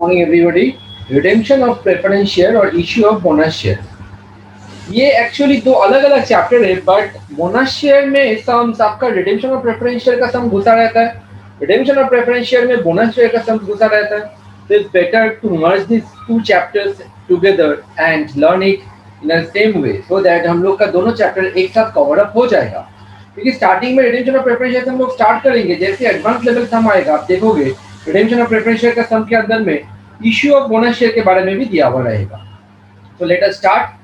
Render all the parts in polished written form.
Morning everybody. Redemption of preference share और issue of bonus share, ये actually दो अलग अलग चैप्टर है, बट बोनस शेयर में सम्स आपका रिडेम्पशन ऑफ प्रेफरेंस शेयर का सम घुसा रहता है, रिडेम्पशन ऑफ प्रेफरेंस शेयर में बोनस शेयर का सम घुसा रहता है। तो it's better to merge this two chapters together and learn it in a same way, so that हम लोग का दोनों चैप्टर एक साथ कवर अप हो जाएगा। क्योंकि स्टार्टिंग में रिडेम्पशन ऑफ प्रेफरेंस शेयर हम लोग स्टार्ट करेंगे, जैसे एडवांस लेवल सम आएगा आप देखोगे रिडेम्पशन ऑफ प्रेफरेंस शेयर का सम के अंदर में इश्यू ऑफ बोनस शेयर के बारे में भी दिया हुआ रहेगा। तो लेट अस स्टार्ट।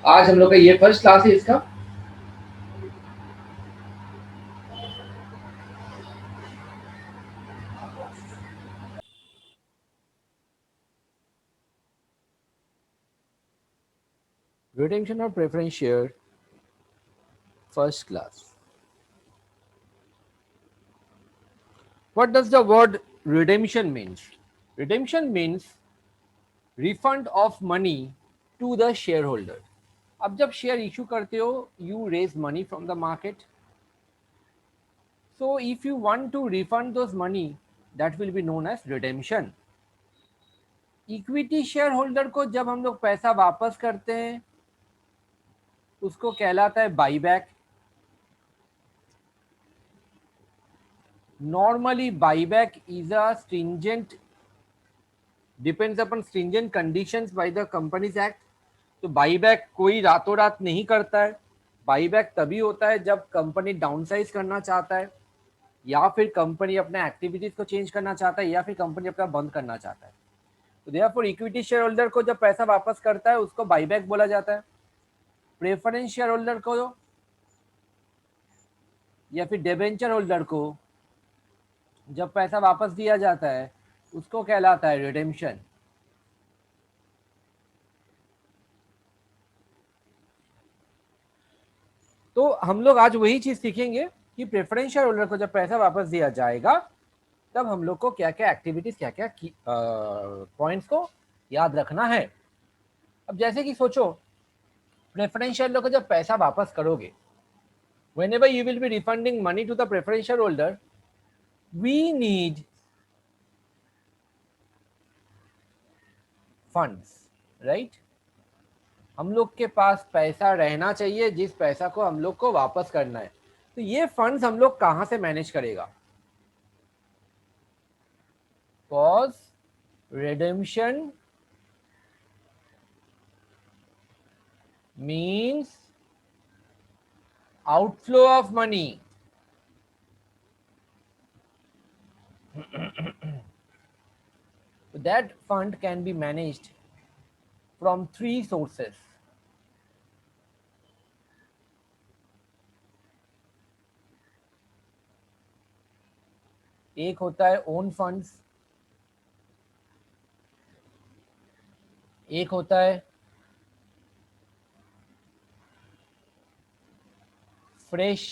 आज हम लोग का ये फर्स्ट क्लास है इसका। Redemption of preference share, first class. What does the word redemption means? Redemption means refund of money to the shareholder. अब जब शेयर इशू करते हो, you raise money from the market. So if you want to refund those money, that will be known as redemption. Equity share holder को जब हम लोग पैसा वापस करते हैं, उसको कहलाता है buyback. Normally buyback is a stringent, depends upon stringent conditions by the Companies Act. तो बाईबैक कोई रातों रात नहीं करता है। बाईबैक तभी होता है जब कंपनी डाउनसाइज करना चाहता है, या फिर कंपनी अपने एक्टिविटीज को चेंज करना चाहता है, या फिर कंपनी अपना बंद करना चाहता है। तो देयरफॉर इक्विटी शेयर होल्डर को जब पैसा वापस करता है उसको बाईबैक बोला जाता है। प्रेफरेंस शेयर होल्डर को या फिर डिबेंचर होल्डर को जब पैसा वापस दिया जाता है उसको कहलाता है रिडेम्पशन। तो हम लोग आज वही चीज सीखेंगे कि प्रेफरेंस शेयर होल्डर को जब पैसा वापस दिया जाएगा तब हम लोग को क्या क्या एक्टिविटीज, क्या क्या पॉइंट्स को याद रखना है। अब जैसे कि सोचो, प्रेफरेंस शेयर होल्डर को जब पैसा वापस करोगे, whenever you will be refunding money to the preference shareholder, we need funds, right? हम लोग के पास पैसा रहना चाहिए जिस पैसा को हम लोग को वापस करना है। तो ये फंड्स हम लोग कहां से मैनेज करेगा? Cause redemption means outflow of money. That fund can be managed from three sources. एक होता है ओन फंड्स, एक होता है fresh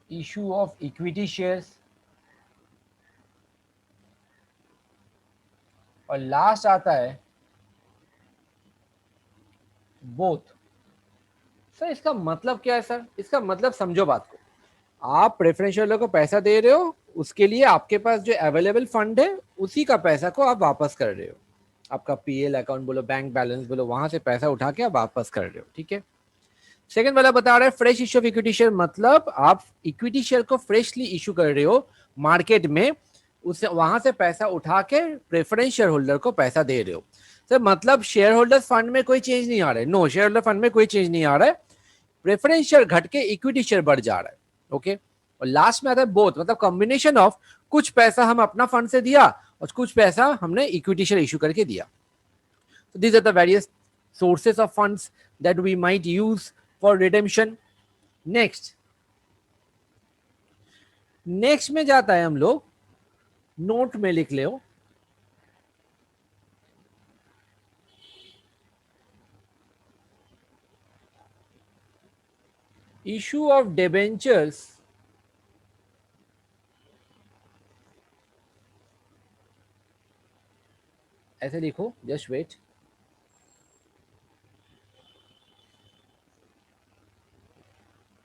issue of equity shares, और लास्ट आता है बोथ। सर इसका मतलब क्या है? सर इसका मतलब समझो बात को, आप प्रेफरेंशियल को पैसा दे रहे हो, उसके लिए आपके पास जो अवेलेबल फंड है उसी का पैसा को आप वापस कर रहे हो। आपका पीएल अकाउंट बोलो, बैंक बैलेंस बोलो, वहां से पैसा उठा के आप वापस कर रहे हो, ठीक है। सेकंड वाला बता रहा है fresh issue of equity share, मतलब आप इक्विटी शेयर को फ्रेशली इशू कर रहे हो मार्केट में, उससे वहां से पैसा उठा के प्रेफरेंस शेयर होल्डर को पैसा दे रहे हो। सर मतलब शेयर होल्डर फंड में कोई चेंज नहीं आ रहा है? नो, शेयर होल्डर फंड में कोई चेंज नहीं आ रहा है। प्रेफरेंस शेयर घट के इक्विटी शेयर बढ़ जा रहा है, ओके। और लास्ट में आता है बोथ, मतलब कॉम्बिनेशन ऑफ कुछ पैसा हम अपना फंड से दिया और कुछ पैसा हमने इक्विटी शेयर इशू करके दिया। So these are the various sources of funds that we might use for redemption. Next में जाता है हम लोग, नोट में लिख ले, इशू ऑफ डिबेंचर्स ऐसे लिखो, just wait.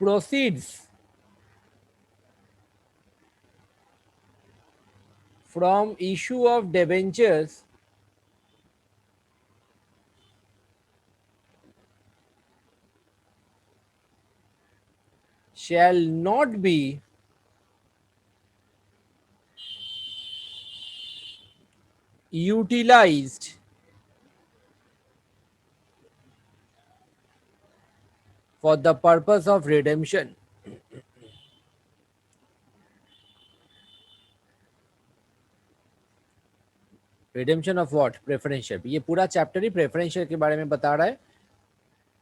Proceeds from issue of debentures shall not be utilized for the purpose of redemption. Redemption of what? Preference share. ये पूरा चैप्टर ही प्रेफरेंस शेयर के बारे में बता रहा है।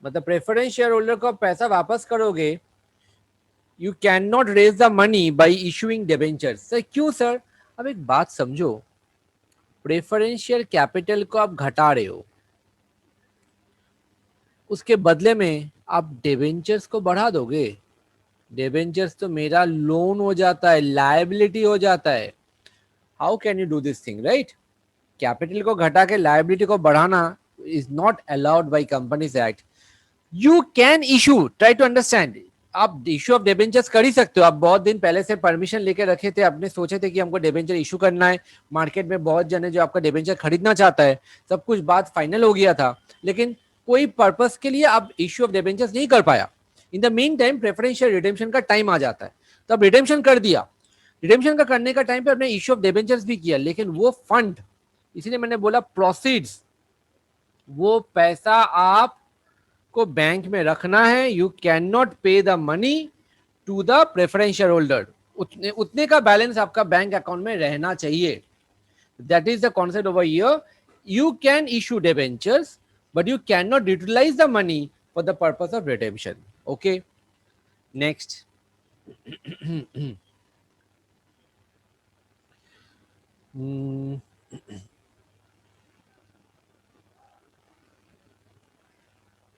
मतलब प्रेफरेंस शेयर होल्डर को आप पैसा वापस करोगे, you can not raise the money by issuing debenture. Sir क्यों सर? अब एक बात समझो, प्रेफरेंस शेयर कैपिटल को आप घटा रहे हो, उसके बदले में आप डिबेंचर्स को बढ़ा दोगे। डिबेंचर्स तो मेरा लोन हो जाता है, लायबिलिटी हो जाता है। How can you do this thing, right? Capital को घटा के लायबिलिटी को बढ़ाना is not allowed by companies act. You can issue, try to understand, आप इशू ऑफ डिबेंचर्स कर ही सकते हो। आप बहुत दिन पहले से परमिशन लेके रखे थे, आपने सोचे थे कि हमको डिबेंचर इशू करना है, मार्केट में बहुत जन है जो आपका डिबेंचर खरीदना चाहता है, सब कुछ बात फाइनल हो गया था, लेकिन कोई पर्पस के लिए आप इशू ऑफ डिबेंचर्स नहीं कर पाया। In the mean time preferential redemption का टाइम आ जाता है, तो अब रिडेम्पशन कर दिया। रिडेम्पशन का करने का टाइम पे आपने इशू ऑफ डिबेंचर्स भी किया, लेकिन वो फंड, इसीलिए मैंने बोला प्रोसीड्स, वो पैसा आप को बैंक में रखना है। You can not pay the money to the preference share holder. उतने का बैलेंस आपका बैंक अकाउंट में रहना चाहिए। That is the concept over here. You can issue debentures but you can not utilise the money for the purpose of redemption. Okay, next.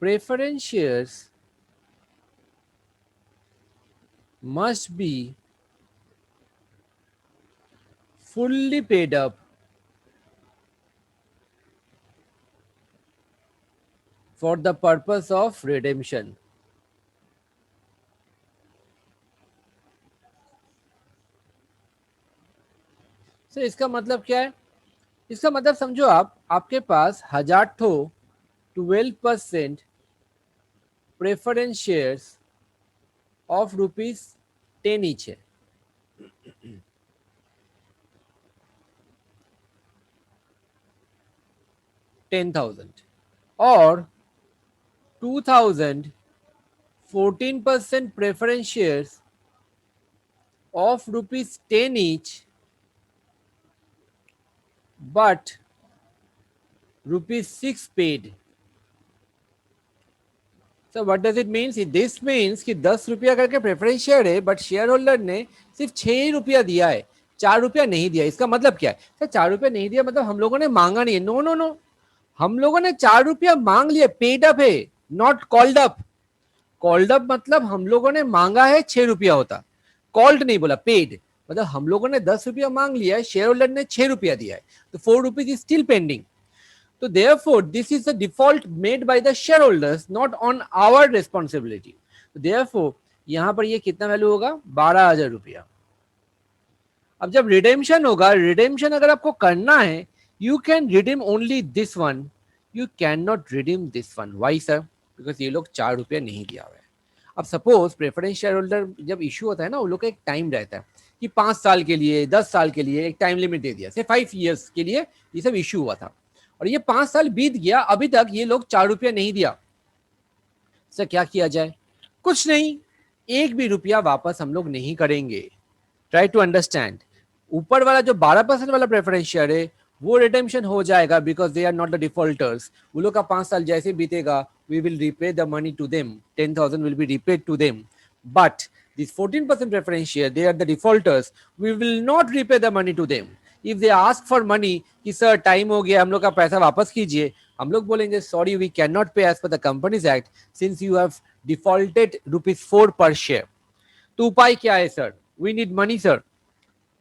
preference shares must be fully paid up for the purpose of redemption. So इसका मतलब क्या है? इसका मतलब समझो, आप आपके पास 1000 ठो 12% प्रेफरेंस शेयर्स ऑफ ₹10 ईच है। 10,000 और 2000 14% preference shares of ₹10 each, but ₹6 paid. So what does it mean? This means कि 10 रुपया करके प्रेफरेंस शेयर है, बट शेयर होल्डर ने सिर्फ 6 रुपया दिया है, 4 रुपया नहीं दिया। इसका मतलब क्या है? सर 4 रुपया नहीं दिया मतलब हम लोगों ने मांगा नहीं है। नो नो नो, हम लोगों ने 4 रुपया मांग लिया, पेड अप है, not called up. Called up मतलब हम लोगों ने मांगा है 6 रुपया होता, कॉल्ड नहीं बोला, पेड। मतलब हम लोगों ने 10 रुपया मांग लिया है, शेयर होल्डर ने 6 रुपया दिया है, तो 4 rupees is still pending. So therefore, this is the default made by the shareholders, not on our responsibility. So therefore, यहां पर ये कितना वैल्यू होगा? 12,000 रुपया। अब जब रिडेम्पशन होगा, रिडेम्पशन अगर आपको करना है, you can redeem only this one, you can not redeem this one. Why sir? Because ये लोग 4 रुपया नहीं दिया हुआ है। अब सपोज प्रेफरेंस शेयर होल्डर जब इशू होता है ना, वो लोग का एक टाइम रहता है कि 5 साल के लिए, 10 साल के लिए एक टाइम लिमिट दे दिया, से 5 ईयर्स के लिए ये सब इशू हुआ था, और ये 5 साल बीत गया, अभी तक ये लोग 4 रुपया नहीं दिया। सर क्या किया जाए? कुछ नहीं, एक भी रुपया वापस हम लोग नहीं करेंगे। Try to understand. ऊपर वाला जो 12% वाला प्रेफरेंस शेयर है वो रिडेम्पशन हो जाएगा, because they are not the defaulters. वो लोग का 5 साल जैसे बीतेगा, we will repay the money to them, 10,000 will be repaid to them. But this 14% preference share, they are the defaulters, we will not repay the money to them. If they ask for money कि sir time हो गया, हम लोग का पैसा वापस कीजिए, हम लोग बोलेंगे sorry we can not pay as per the companies act, since you have defaulted ₹4 per share. तो उपाय क्या है sir? We need money sir.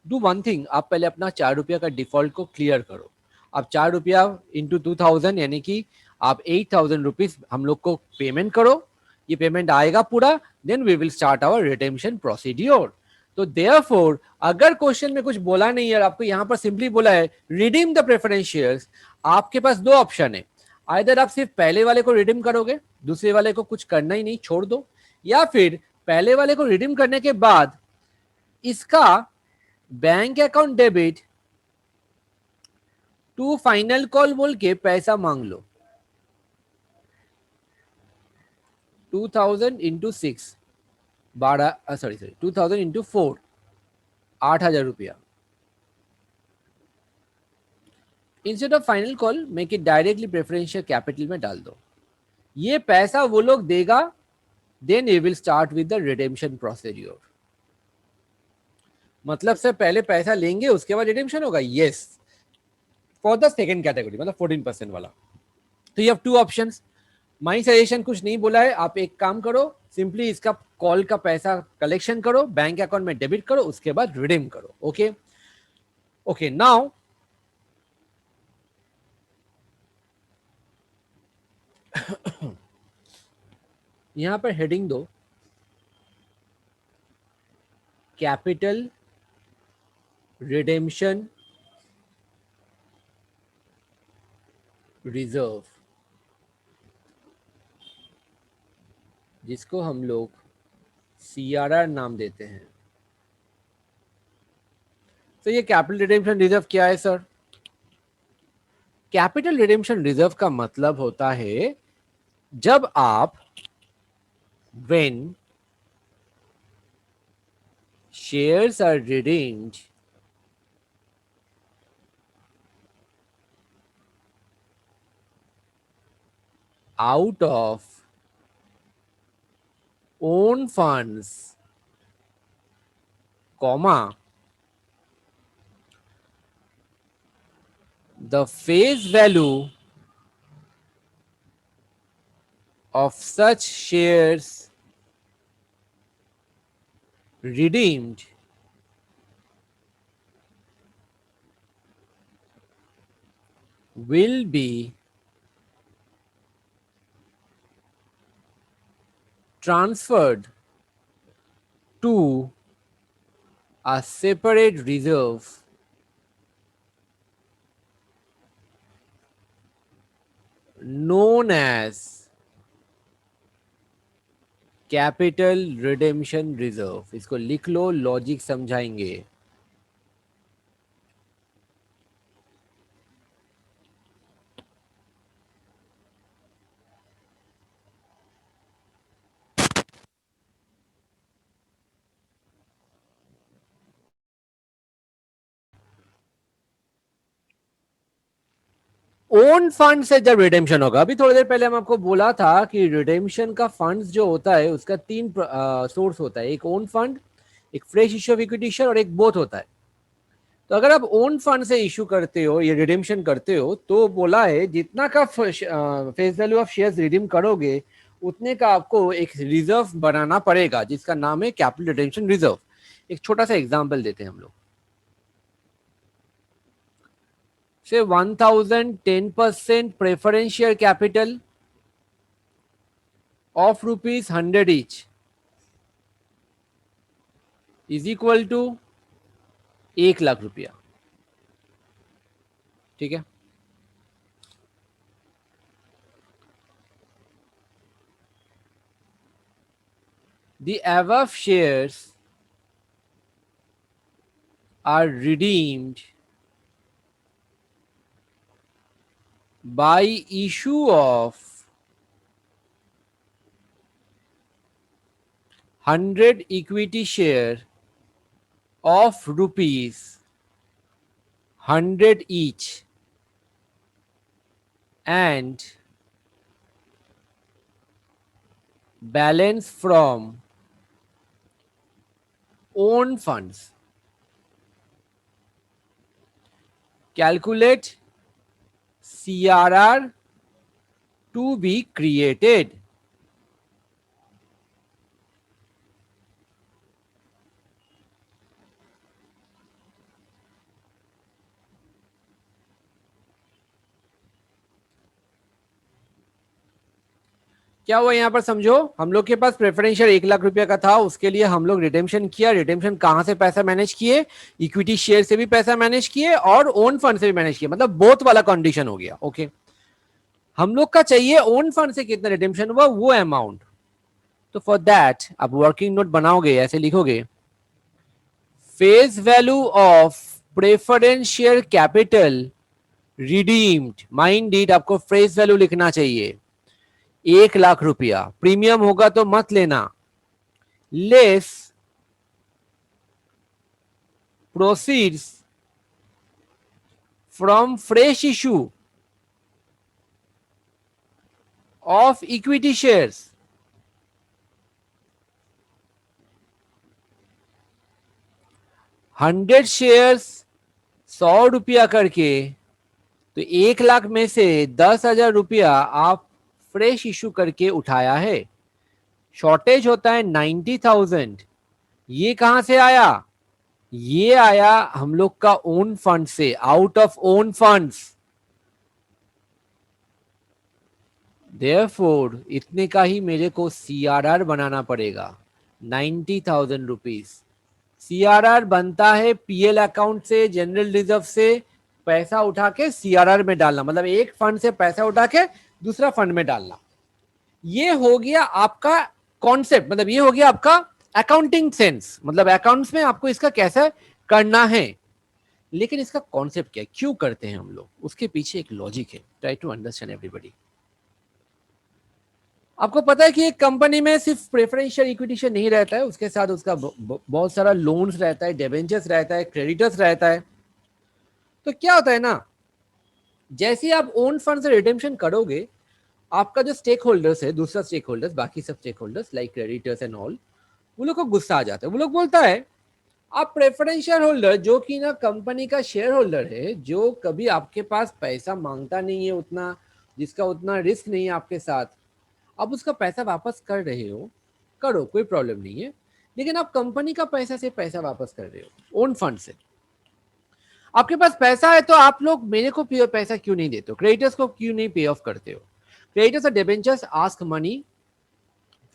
Do one thing, आप पहले अपना 4 रुपया का डिफॉल्ट को क्लियर करो। आप 4 रुपया इंटू 2000 यानी कि आप 8000 रुपीज हम लोग को पेमेंट करो, ये पेमेंट आएगा पूरा, then we will start our redemption procedure. तो देयरफॉर अगर क्वेश्चन में कुछ बोला नहीं है, आपको यहाँ पर सिंपली बोला है रिडीम द प्रेफरेंस शेयर्स, आपके पास दो ऑप्शन है, आइदर आप सिर्फ पहले वाले को रिडीम करोगे, दूसरे वाले को कुछ करना ही नहीं छोड़ दो, या फिर पहले वाले को रिडीम करने के बाद इसका bank account debit to final call बोल के पैसा मांग लो। 2000 इंटू 6 12 सॉरी 2000 इंटू 4 8000 रुपया। Instead of final call make it directly preferential capital में डाल दो, ये पैसा वो लोग देगा, then you will start with the redemption procedure. मतलब से पहले पैसा लेंगे उसके बाद रिडेम्पशन होगा, yes, for the second category मतलब 14% वाला। तो you have two options. My suggestion कुछ नहीं बोला है, आप एक काम करो, सिंपली इसका कॉल का पैसा कलेक्शन करो, बैंक अकाउंट में डेबिट करो, उसके बाद रिडीम करो। ओके ओके, नाउ यहां पर हेडिंग दो कैपिटल रिडेम्पशन रिजर्व, जिसको हम लोग CRR नाम देते हैं। तो ये कैपिटल रिडेम्पशन रिजर्व क्या है सर? कैपिटल रिडेम्पशन रिजर्व का मतलब होता है जब आप when shares are redeemed out of own funds, comma, the face value of such shares redeemed will be transferred to a separate reserve known as capital redemption reserve. इसको लिख लो, logic समझाएंगे। Own fund से जब redemption होगा, अभी थोड़ी देर पहले हम आपको बोला था कि रिडेम्पशन का फंड्स जो होता है उसका तीन सोर्स होता है, एक ओन फंड, एक fresh issue of equity share और एक बोथ होता है। तो अगर आप ओन फंड से इशू करते हो या रिडेम्पशन करते हो तो बोला है जितना का face value of shares redeem करोगे उतने का आपको एक रिजर्व बनाना पड़ेगा जिसका नाम है कैपिटल रिडेम्पशन रिजर्व। एक छोटा सा एग्जांपल देते हैं हम लोग, से 1000 10% preference share capital of ₹100 each is equal to 1 lakh रुपया। ठीक है, the above shares are redeemed by issue of 100 equity share of ₹100 each and balance from own funds. Calculate CRR to be created. क्या हुआ यहाँ पर समझो, हम लोग के पास प्रेफरेंस शेयर 1 लाख रुपया का था, उसके लिए हम लोग रिडेम्पशन किया। रिडेम्पशन कहाँ से पैसा मैनेज किए? इक्विटी शेयर से भी पैसा मैनेज किए और ओन फंड से भी मैनेज किए, मतलब बोथ वाला कंडीशन हो गया। ओके, हम लोग का चाहिए ओन फंड से कितना रिडेम्पशन हुआ वो अमाउंट। तो फॉर दैट आप वर्किंग नोट बनाओगे, ऐसे लिखोगे, face value of preference share capital redeemed, mind it, आपको फेस वैल्यू लिखना चाहिए 1 लाख रुपया। प्रीमियम होगा तो मत लेना। Less proceeds from fresh issue of equity shares. Hundred shares 100 रुपया करके, तो 1 लाख में से 10,000 रुपया आप फ्रेश इशू करके उठाया है। शॉर्टेज होता है 90,000। ये कहां से आया? ये आया हम लोग का ओन फंड से, out of own funds. Therefore इतने का ही मेरे को सीआरआर बनाना पड़ेगा, 90,000 रुपीज। सीआरआर बनता है पीएल अकाउंट से, जनरल रिजर्व से पैसा उठा के सीआरआर में डालना, मतलब एक फंड से पैसा उठा के दूसरा फंड में डालना। ये हो गया आपका कॉन्सेप्ट, मतलब ये हो गया आपका अकाउंटिंग सेंस, मतलब अकाउंट्स में आपको इसका कैसा करना है। लेकिन इसका कॉन्सेप्ट क्या है, क्यों करते हैं हम लोग, उसके पीछे एक लॉजिक है। Try to understand everybody. आपको पता है कि एक कंपनी में सिर्फ प्रेफरेंशियल इक्विटी शेयर नहीं रहता है, उसके साथ उसका बहुत सारा लोन्स रहता है, डिबेंचर्स रहता है, क्रेडिटर्स रहता है। तो क्या होता है ना, जैसे आप ओन फंड से रिडेम्पशन करोगे, आपका जो स्टेक होल्डर्स है, दूसरा स्टेक होल्डर्स, बाकी सब stake holders like creditors and all, वो लोग को गुस्सा आ जाता है। वो लोग बोलता है, आप प्रेफरेंस शेयर होल्डर जो कि ना कंपनी का शेयर होल्डर है, जो कभी आपके पास पैसा मांगता नहीं है उतना, जिसका उतना रिस्क नहीं है आपके साथ, आप उसका पैसा वापस कर रहे हो, करो, कोई प्रॉब्लम नहीं है। लेकिन आप कंपनी का पैसा से पैसा वापस कर रहे हो, ओन फंड से। आपके पास पैसा है तो आप लोग मेरे को पैसा क्यों नहीं देते हो, क्रेडिटर्स को क्यों नहीं पे ऑफ करते हो? क्रेडिटर्स और debentures ask money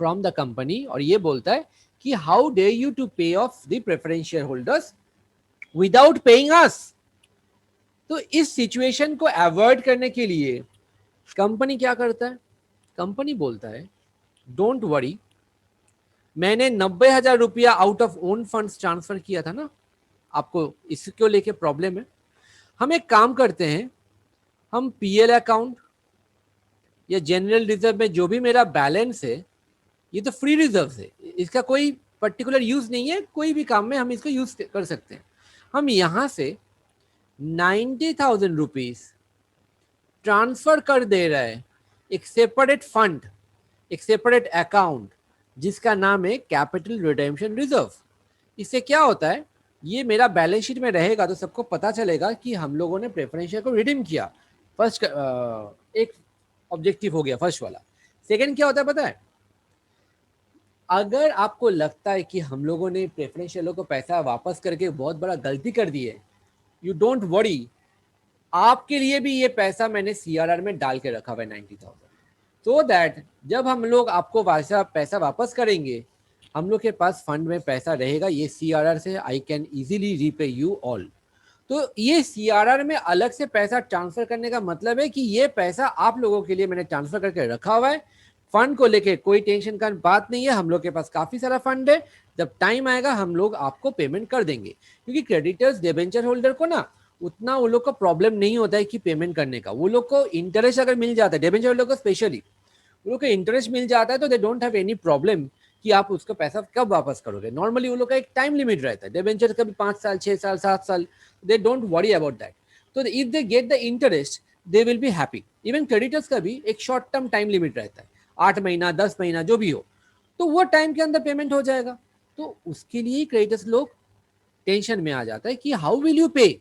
from the company, और ये बोलता है कि how dare you to pay off the preference share holders without paying us. तो इस सिचुएशन को अवॉइड करने के लिए कंपनी क्या करता है? कंपनी बोलता है, डोंट वरी, मैंने 90,000 रुपया out of own funds transfer किया था ना, आपको इसको लेके प्रॉब्लम है। हम एक काम करते हैं, हम पीएल अकाउंट या जनरल रिजर्व में जो भी मेरा बैलेंस है, ये तो फ्री रिजर्व है, इसका कोई पर्टिकुलर यूज नहीं है, कोई भी काम में हम इसको यूज कर सकते हैं। हम यहां से 90,000 रुपीज ट्रांसफर कर दे रहा है एक सेपरेट फंड, एक सेपरेट अकाउंट, जिसका नाम है कैपिटल रिडेम्पशन रिजर्व। इससे क्या होता है, ये मेरा बैलेंस शीट में रहेगा तो सबको पता चलेगा कि हम लोगों ने प्रेफरेंस शेयर को रिडीम किया। फर्स्ट एक ऑब्जेक्टिव हो गया, फर्स्ट वाला। सेकंड क्या होता है पता है, अगर आपको लगता है कि हम लोगों ने प्रेफरेंस शेयरों को पैसा वापस करके बहुत बड़ा गलती कर दी है, यू डोंट वरी, आपके लिए भी ये पैसा मैंने सीआरआर में डाल के रखा हुआ है 90,000, सो दैट जब हम लोग आपको पैसा वापस करेंगे, हम लोग के पास फंड में पैसा रहेगा। ये सीआरआर से I can easily repay you all. तो ये सीआरआर में अलग से पैसा ट्रांसफर करने का मतलब है कि ये पैसा आप लोगों के लिए मैंने ट्रांसफर करके रखा हुआ है। फंड को लेके कोई टेंशन का बात नहीं है, हम लोग के पास काफी सारा फंड है, जब टाइम आएगा हम लोग आपको पेमेंट कर देंगे। क्योंकि क्रेडिटर्स डिबेंचर होल्डर को ना उतना वो लोग को प्रॉब्लम नहीं होता है कि पेमेंट करने का, वो लोग को इंटरेस्ट अगर मिल जाता है, डिबेंचर होल्डर को स्पेशली वो लोग को इंटरेस्ट मिल जाता है, तो they don't have any problem कि आप उसका पैसा कब वापस करोगे। नॉर्मली वो लोग का एक टाइम लिमिट रहता है, डिबेंचर कभी 5 साल 6 साल 7 साल, they don't worry about that. तो if they get the interest they will be happy. Even creditors का भी एक शॉर्ट टर्म टाइम लिमिट रहता है, 8 महीना 10 महीना जो भी हो, तो वो टाइम के अंदर पेमेंट हो जाएगा। तो उसके लिए क्रेडिटर्स लोग टेंशन में आ जाता है कि हाउ विल यू पे।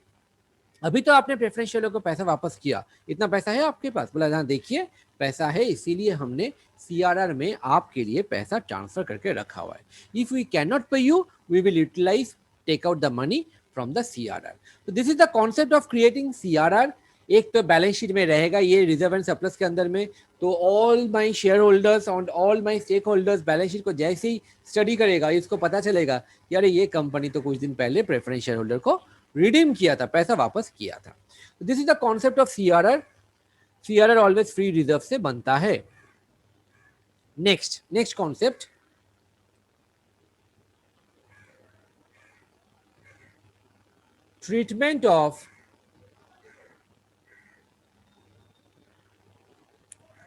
अभी तो आपने प्रेफरेंस शेयरों को पैसा वापस किया, इतना पैसा है आपके पास? बोला हाँ देखिए पैसा है, इसीलिए हमने सीआरआर में आपके लिए पैसा ट्रांसफर करके रखा हुआ है। If we can not pay you, we will utilize take out the money from the CRR. तो this is the concept of creating CRR एक तो बैलेंस शीट में रहेगा ये रिजर्व एंड सरप्लस के अंदर में, तो ऑल माय शेयर होल्डर्स और all my stake holders balance sheet को जैसे ही स्टडी करेगा इसको पता चलेगा कि अरे ये कंपनी तो कुछ दिन पहले प्रेफरेंस शेयर होल्डर को रिडीम किया था, पैसा वापस किया था। This is the concept of CRR. CRR always free reserve से बनता है। Next concept, treatment of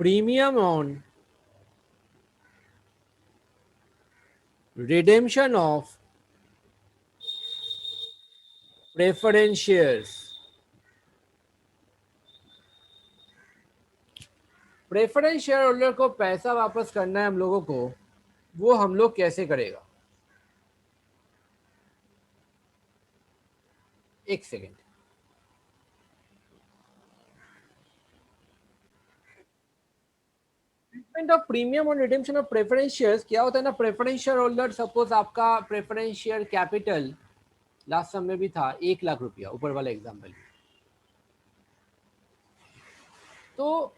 premium on redemption of preference shares। Preference share holder को पैसा वापस करना है हम लोगों को, वो हम लोग कैसे करेगा? एक सेकेंड, ट्रीटमेंट ऑफ प्रीमियम और रिडेम्पशन ऑफ प्रेफरेंस शेयर्स क्या होता है ना, प्रेफरेंस शेयर होल्डर सपोज आपका प्रेफरेंस शेयर कैपिटल लास्ट समय भी था 1 लाख रुपया, ऊपर वाला एग्जाम्पल में, तो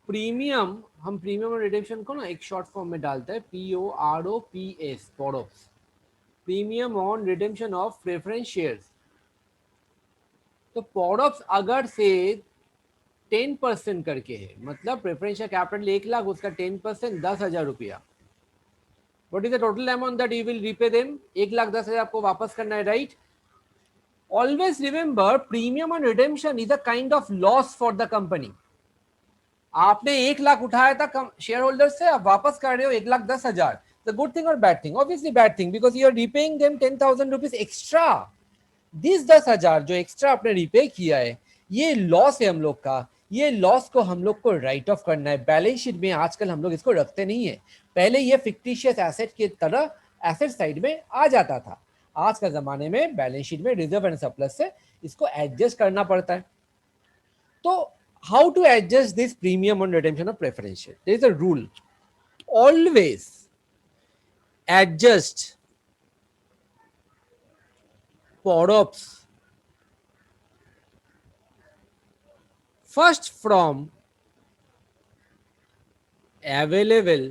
प्रीमियम, हम प्रीमियम और रिडेम्पशन को ना एक शॉर्ट फॉर्म में डालते हैं, POROPS, पॉडोप्स, premium on redemption of preference shares. तो पॉडोप्स अगर से 10% करके है, मतलब प्रेफरेंस शेयर कैपिटल 1 लाख, उसका 10% 10,000 रुपया, what is the total amount that you will repay them? 1,10,000 आपको वापस करना है, right? Always remember premium on redemption is a kind of loss for the company. आपने 1 लाख उठाया था शेयर होल्डर से, आप वापस कर रहे हो 1,10,000। द गुड थिंग और bad thing? Obviously bad thing, because you are repaying them 10,000 rupees extra. This 10,000 जो एक्स्ट्रा आपने रिपे किया है, ये लॉस है हम लोग का। ये लॉस को हम लोग को राइट ऑफ करना है। बैलेंस शीट में आजकल हम लोग इसको रखते नहीं है, पहले ये फिक्टिशियस एसेट की तरह एसेट साइड में आ जाता था। आज का जमाने में बैलेंस शीट में रिजर्व एंड सरप्लस से इसको एडजस्ट करना पड़ता है। तो how to adjust this premium on redemption of preference share? There is a rule. Always adjust PODOPS first from available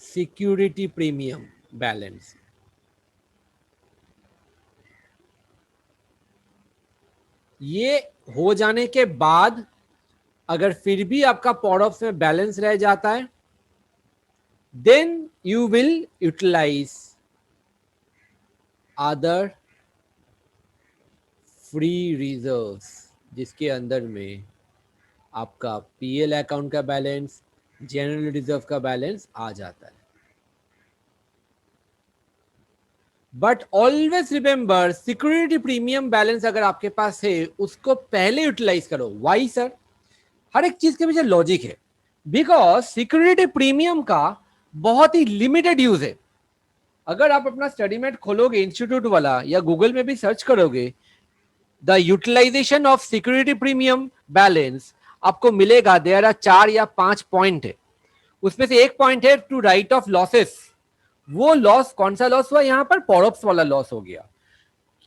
security premium balance। ये हो जाने के बाद अगर फिर भी आपका पॉडऑप्स में बैलेंस रह जाता है, then you will utilise other free reserves, जिसके अंदर में आपका पीएल अकाउंट का बैलेंस, जनरल रिजर्व का बैलेंस आ जाता है। But always remember security premium balance अगर आपके पास है उसको पहले यूटिलाइज करो। Why sir? हर एक चीज के पीछे लॉजिक है, बिकॉज सिक्योरिटी प्रीमियम का बहुत ही लिमिटेड यूज है। अगर आप अपना स्टडीमेट खोलोगे इंस्टीट्यूट वाला या गूगल में भी सर्च करोगे, the utilisation of security premium balance आपको मिलेगा, देयर आर 4 या 5 पॉइंट है। उसमें से एक पॉइंट है टू राइट ऑफ लॉसेस। वो लॉस कौन सा लॉस हुआ? यहां पर पॉडऑप्स वाला लॉस हो गया,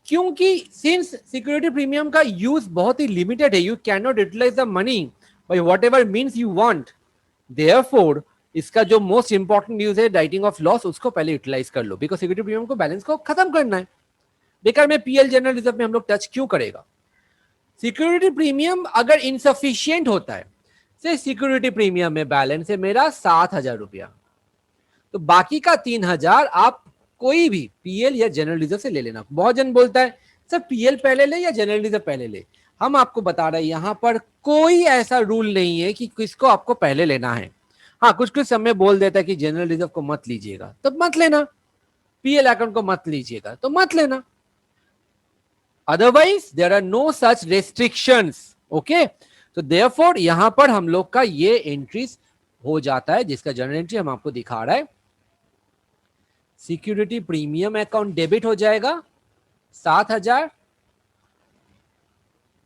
क्योंकि सिंस सिक्योरिटी प्रीमियम का यूज बहुत ही लिमिटेड है, you can not utilise the money by whatever means you want. Therefore इसका जो मोस्ट इंपॉर्टेंट यूज है राइटिंग ऑफ लॉस, उसको पहले यूटिलाइज कर लो, बिकॉज सिक्योरिटी प्रीमियम को बैलेंस को खत्म करना है। बेकार में पीएल जनरल रिजर्व में हम लोग टच क्यों करेगा? सिक्योरिटी प्रीमियम अगर इनसफिशियंट होता है, से सिक्योरिटी प्रीमियम में बैलेंस है मेरा 7,000 रुपया, तो बाकी का 3,000 आप कोई भी पीएल या जनरल रिजर्व से ले लेना। बहुत जन बोलता है सर पीएल पहले ले या जनरल रिजर्व पहले ले। हम आपको बता रहे हैं यहां पर कोई ऐसा रूल नहीं है कि किसको आपको पहले लेना है। हाँ, कुछ कुछ समय बोल देता है कि जनरल रिजर्व को मत लीजिएगा तो मत लेना, पीएल अकाउंट को मत लीजिएगा तो मत लेना। Otherwise there are no such restrictions. Okay, तो देयरफॉर यहां पर हम लोग का ये एंट्रीज हो जाता है, जिसका जनरल एंट्री हम आपको दिखा रहा है। सिक्योरिटी प्रीमियम अकाउंट डेबिट हो जाएगा 7,000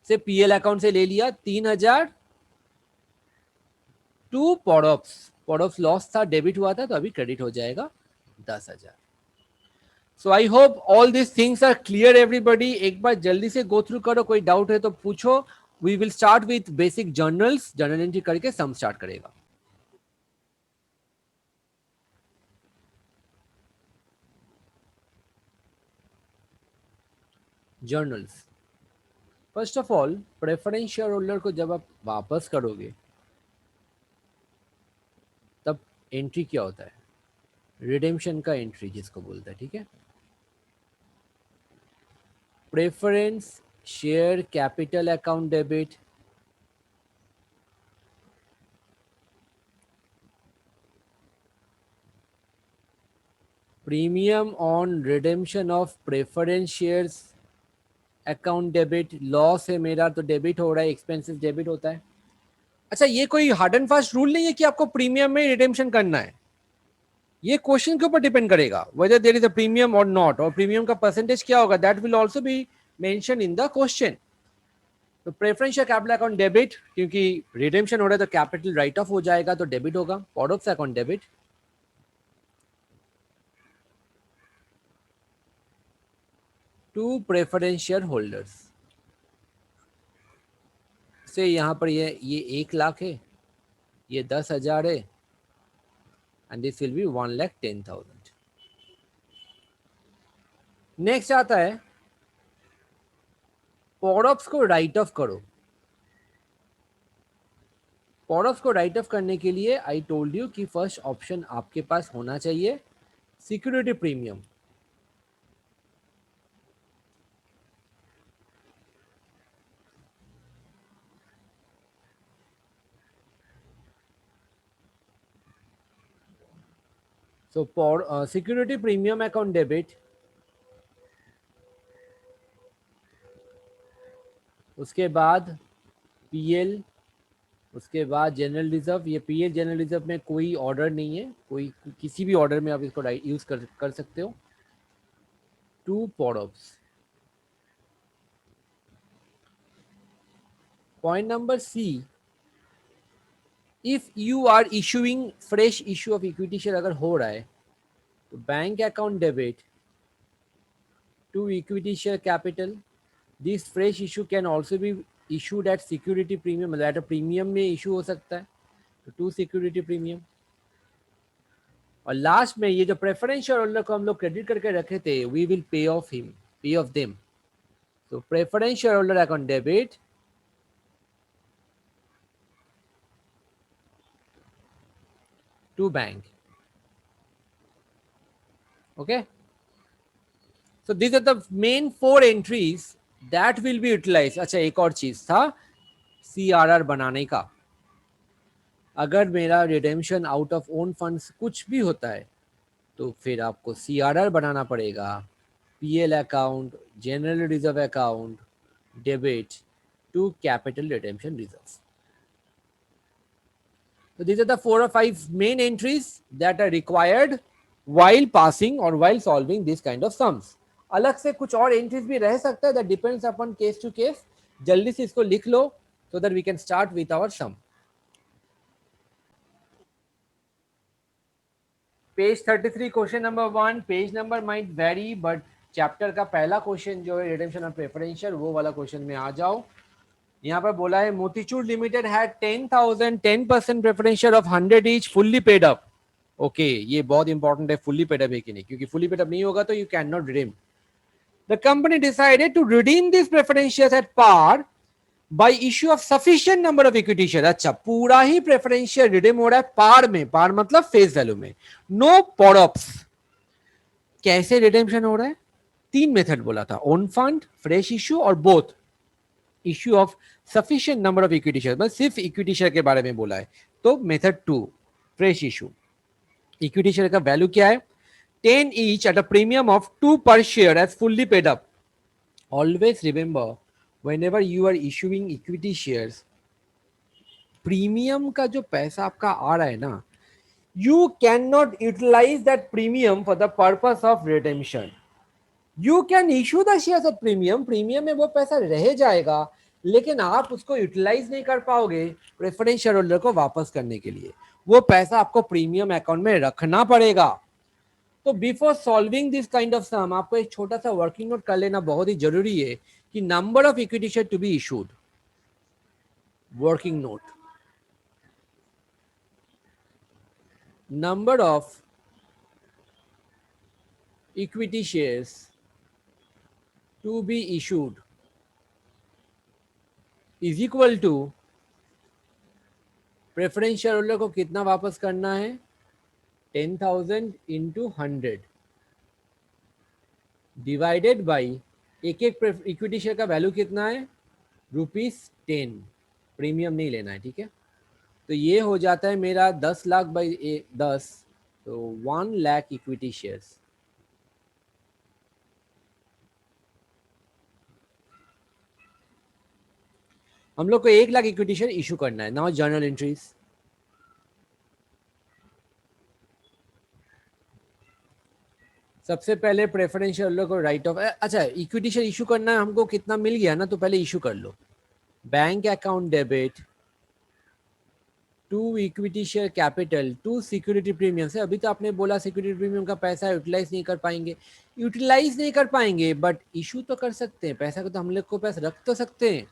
से, पीएल अकाउंट से ले लिया 3,000 टू पॉडऑप्स। पॉडऑप्स लॉस था, डेबिट हुआ था, तो अभी क्रेडिट हो जाएगा 10,000। So I hope all this things are clear everybody. एक बार जल्दी से गो थ्रू करो, कोई डाउट है तो पूछो. We will start with basic journals. Journal entry करके सम स्टार्ट करेगा. Journals, first of all preference share holder को जब आप वापस करोगे तब एंट्री क्या होता है? रिडेम्पशन का एंट्री जिसको बोलते हैं. ठीक है. Preference share capital account debit, premium on redemption of preference shares account debit. Loss है मेरा तो डेबिट हो रहा है, एक्सपेंसेस डेबिट होता है. अच्छा, ये कोई हार्ड एंड फास्ट रूल नहीं है कि आपको प्रीमियम में रिडेम्पशन करना है. ये क्वेश्चन के ऊपर डिपेंड करेगा whether there is a premium और नॉट, और प्रीमियम का परसेंटेज क्या होगा that will also be mention in the question. तो preference share capital account debit, क्योंकि रिडेम्पशन हो रहा है तो कैपिटल राइट ऑफ हो जाएगा तो डेबिट होगा. Products account debit. To preference share holders से यहाँ पर ये 1 लाख है, ये 10,000 है, and this will be 1,10,000. Next आता है प्रोडक्ट्स को राइट ऑफ करो. प्रोडक्ट्स को राइट ऑफ करने के लिए आई टोल्ड यू कि फर्स्ट ऑप्शन आपके पास होना चाहिए सिक्योरिटी प्रीमियम. सो सिक्योरिटी प्रीमियम अकाउंट डेबिट, उसके बाद पीएल, उसके बाद जनरल रिजर्व. ये पीएल जनरल रिजर्व में कोई ऑर्डर नहीं है, कोई किसी भी ऑर्डर में आप इसको यूज कर सकते हो. To products. Point number C, if you are issuing fresh issue of equity share अगर हो रहा है तो bank account debit to equity share capital. This fresh issue can also be issued at security premium, मतलब at a premium में issue हो सकता है, तो टू सिक्योरिटी प्रीमियम. और लास्ट में ये जो प्रेफरेंस शेयर होल्डर को हम लोग क्रेडिट करके रखे थे, we will pay off him, pay off them. तो preference share holder account debit to bank. Okay, so these are the main 4 entries that will be utilized. अच्छा, एक और चीज था CRR बनाने का. अगर मेरा redemption out of own funds कुछ भी होता है तो फिर आपको CRR बनाना पड़ेगा. PL अकाउंट, general reserve account debit to capital redemption reserve. So these are the 4 or 5 main entries that are required while passing or while solving this kind of sums. अलग से कुछ और एंट्रीज भी रह सकता है, that depends upon case to case. जल्दी से इसको लिख लो so that we can start with our sum. Page 33 question number 1. Page number might very but chapter का पहला क्वेश्चन जो है रिडेम्पशन ऑफ प्रेफरेंशियल, वो वाला क्वेश्चन में आ जाओ. यहाँ पर बोला है Motichoor limited had 10,000 10% preferential of 100 each fully paid up. Okay, ये बहुत इंपॉर्टेंट है, फुल्ली पेड अप है कि नहीं, क्योंकि फुल्ली पेड अप नहीं होगा तो you can not redeem. The company decided to redeem this preference shares at par by issue of sufficient number of equity share. अच्छा, पूरा ही प्रेफरेंस शेयर रिडीम हो रहा है पार में, पार मतलब फेस वैल्यू में, नो पॉडअप्स. कैसे रिडेम्पशन हो रहा है? 3 मेथड बोला था, ओन फंड, फ्रेश इश्यू और both. Issue of sufficient number of equity share, मतलब सिर्फ इक्विटी शेयर के बारे में बोला है, तो method 2 fresh issue. Equity share का वैल्यू क्या है? 10 each at a premium of 2 per share as fully paid up. Always remember, whenever you are issuing equity shares, premium का जो पैसा आपका आ रहा है ना, you cannot utilize that premium for the purpose of redemption. You can issue the shares at premium, premium में वो पैसा रह जाएगा, लेकिन आप उसको यूटिलाइज नहीं कर पाओगे प्रेफरेंस शेयर होल्डर को वापस करने के लिए. वो पैसा आपको प्रीमियम अकाउंट में रखना पड़ेगा. तो before solving this kind of sum आपको एक छोटा सा वर्किंग नोट कर लेना बहुत ही जरूरी है कि number of equity share to be issued, working note, number of equity shares to be issued is equal to preference share holder को कितना वापस करना है 10,000 इंटू 100 डिवाइडेड बाई एक एक इक्विटी शेयर का वैल्यू कितना है ₹10, प्रीमियम नहीं लेना है, ठीक है। तो ये हो जाता है मेरा 10 लाख बाई 10, तो 1 लाख इक्विटी शेयर्स। हम लोग को 1 लाख इक्विटी शेयर इशू करना है। नाउ जर्नल एंट्रीज, सबसे पहले प्रेफरेंस शेयर होल्डर को राइट ऑफ, अच्छा इक्विटी शेयर इशू करना है हमको, कितना मिल गया ना, तो पहले इशू कर लो। Bank account debit to equity share capital to security premium से, अभी तो आपने बोला सिक्योरिटी प्रीमियम का पैसा यूटिलाइज नहीं कर पाएंगे, यूटिलाइज नहीं कर पाएंगे बट इशू तो कर सकते हैं, पैसा को तो हम लोग को पास रख तो सकते हैं।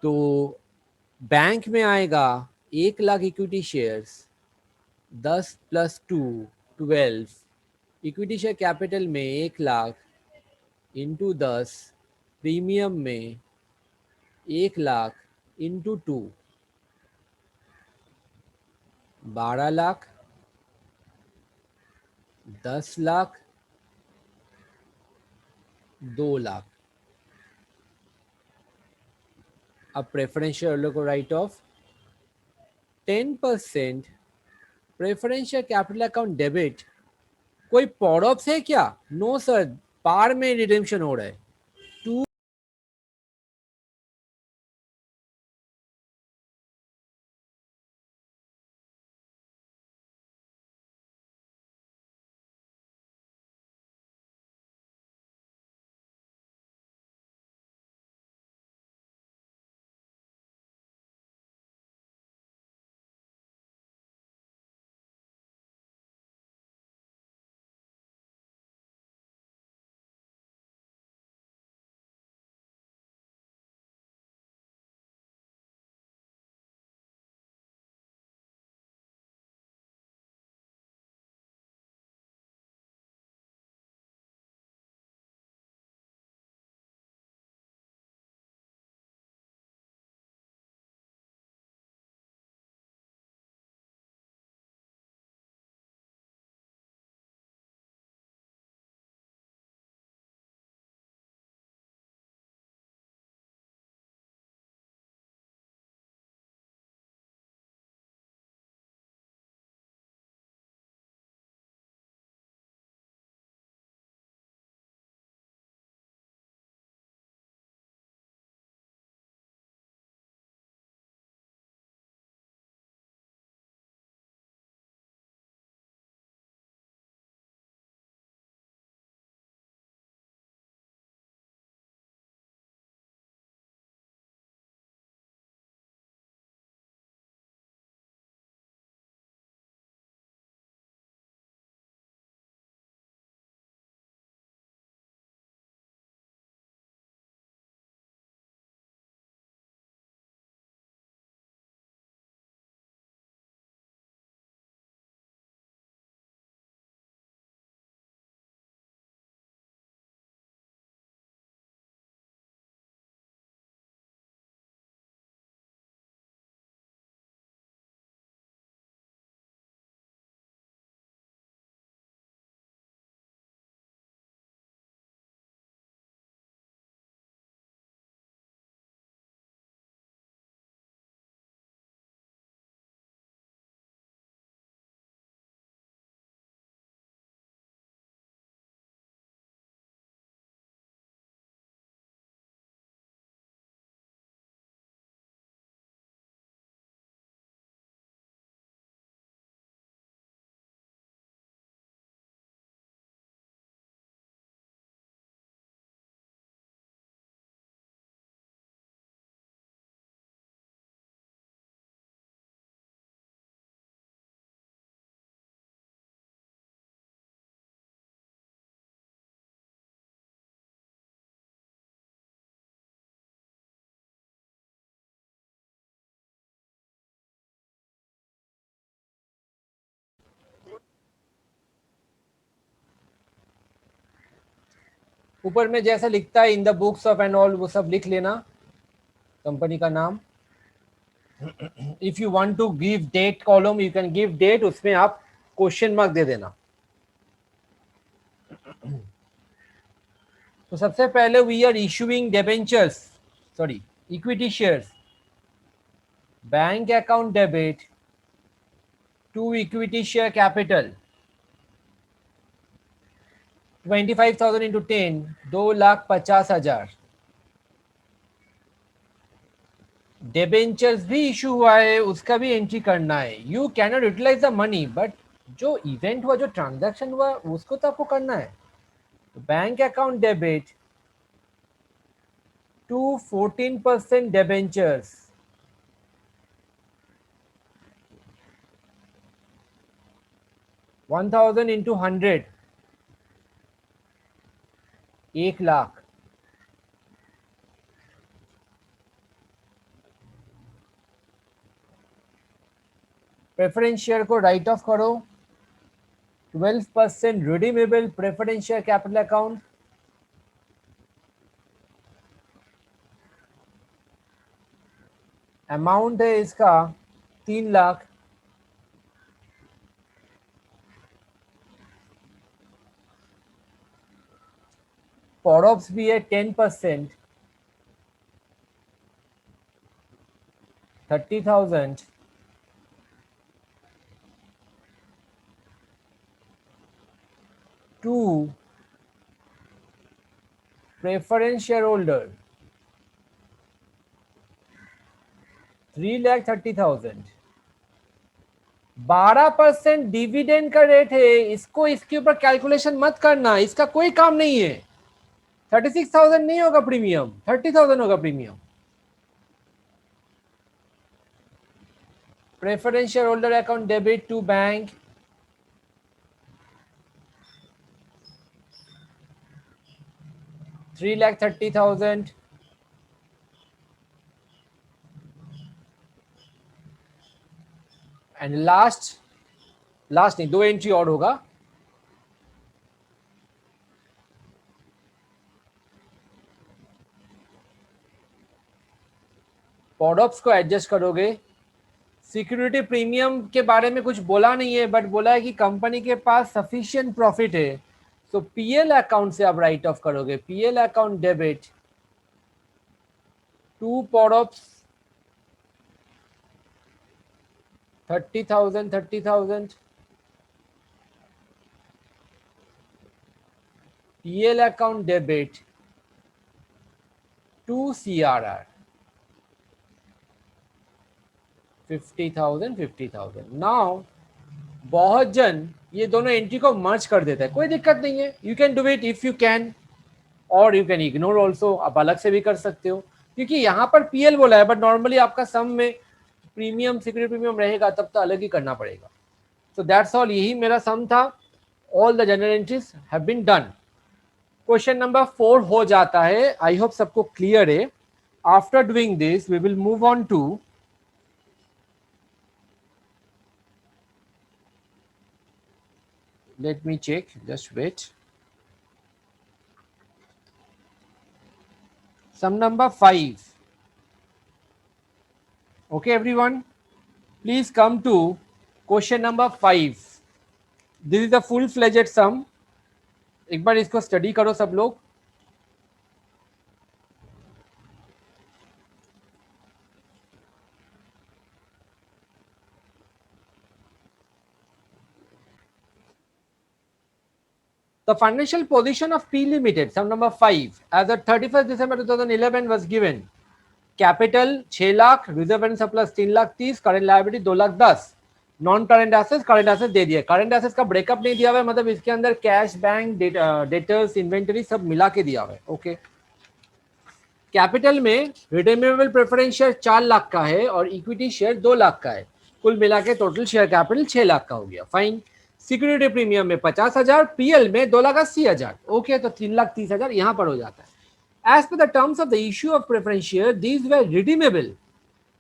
तो बैंक में आएगा 1 lakh equity shares, 10 + 2 12, equity share capital में 1 लाख इंटू 10, प्रीमियम में 1 लाख इंटू 2 12 लाख, 10 लाख, 2 लाख। अब प्रेफरेंस शेयर होल्डर को write of 10% preference share capital account debit. कोई पॉडअप्स है क्या? नो सर, पार में रिडेम्पशन हो रहा है। ऊपर में जैसा लिखता है in the books of and all, वो सब लिख लेना, कंपनी का नाम. If you want to give date column you can give date, उसमें आप क्वेश्चन मार्क दे देना. तो सबसे पहले we are issuing debentures, sorry equity shares, bank account debit to equity share capital 25,000 into 10, 2,50,000. Debentures भी इशू हुआ है, उसका भी एंट्री करना है. You can not utilise the money, but जो इवेंट हुआ, जो ट्रांजैक्शन हुआ, उसको तो आपको करना है. Bank account debit to 14% debentures, 1,000 into 100, 1,00,000. Preference share को राइट ऑफ करो. 12% redeemable preference share capital account, amount है इसका 3,00,000. पॉडॉप्स भी है 10%, 30,000. To preference share holder 3,30,000. 12% dividend का रेट है, इसको इसके ऊपर कैलकुलेशन मत करना, इसका कोई काम नहीं है. 36,000 नहीं होगा प्रीमियम, 30,000 होगा premium. Preference share holder account debit to bank 3,30,000. And last नहीं, 2 एंट्री और होगा. पॉडॉप्स को एडजस्ट करोगे. सिक्योरिटी प्रीमियम के बारे में कुछ बोला नहीं है, बट बोला है कि कंपनी के पास सफिशिएंट प्रॉफिट है, तो पीएल अकाउंट से आप राइट ऑफ करोगे. पीएल अकाउंट डेबिट टू पॉडॉप्स 30,000. PL account debit to CRR 50,000. Now बहुत जन ये दोनों एंट्री को मर्ज कर देता है, कोई दिक्कत नहीं है. You can do it if you can, और यू कैन इग्नोर ऑल्सो, आप अलग से भी कर सकते हो, क्योंकि यहाँ पर पीएल बोला है, बट नॉर्मली आपका सम में प्रीमियम सिक्योरिटी प्रीमियम रहेगा, तब तो अलग ही करना पड़ेगा. सो दैट्स ऑल, यही मेरा सम था. All the general entries have been done. Question number 4 हो जाता है. आई होप सबको क्लियर है. After doing this we will move on to let me check, just wait. Sum number 5. Okay everyone, please come to question number 5. This is the full fledged sum. एक बार इसको study करो सब लोग. The financial position of P Limited, sum number 5, as at 31st December 2011 was given. Capital 6 lakh, reserve and surplus 3,30,000, current liability 2,10,000, non current assets, current assets दे दिए. Current assets का breakup नहीं दिया हुआ है, मतलब इसके अंदर कैश, बैंक, डेटर्स, इन्वेंटरी सब मिला के दिया हुआ है. ओके. कैपिटल में रिडीमेबल प्रेफरेंस शेयर 4 लाख का है और इक्विटी शेयर 2 लाख का है. कुल मिला के टोटल शेयर कैपिटल 6 लाख का हो गया. फाइन. सिक्योरिटी प्रीमियम में 50,000, पीएल में 2,80,000. ओके, तो 3,30,000 यहां पर हो जाता है. As per the terms of the issue of preference share, these were redeemable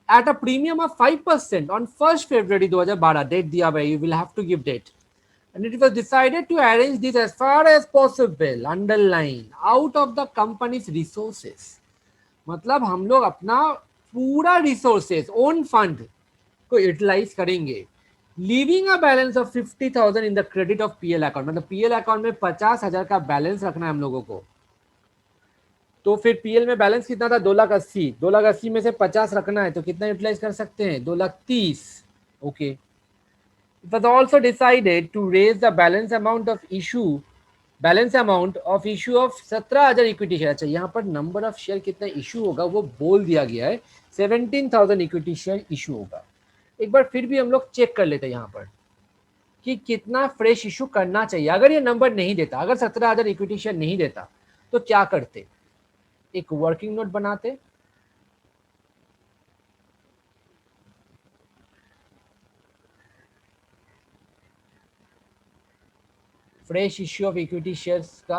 at a premium of 5% on 1st February 2012. Date दिया हुआ है, you will have to give date. and it was decided to arrange this as far as possible, underline, out of the company's resources. मतलब हम लोग अपना पूरा resources own fund को utilise करेंगे, leaving a balance of 50,000 in the credit of PL account, मतलब PL account में 50,000 का बैलेंस रखना है हम लोगों को। तो फिर पीएल में बैलेंस कितना था, 2,80,000, 2,80,000 में से 50 रखना है तो कितना यूटिलाइज कर सकते हैं, 2,30,000। Okay, it was also decided to raise the balance amount of issue, balance amount of issue of 17,000 equity share. अच्छा, यहाँ पर नंबर ऑफ शेयर कितना इशू होगा वो बोल दिया गया है, 17,000 इक्विटी शेयर इशू होगा। एक बार फिर भी हम लोग चेक कर लेते हैं यहाँ पर कि कितना फ्रेश इशू करना चाहिए। अगर ये नंबर नहीं देता, अगर 17,000 इक्विटी शेयर नहीं देता तो क्या करते, एक वर्किंग नोट बनाते, fresh issue of equity shares का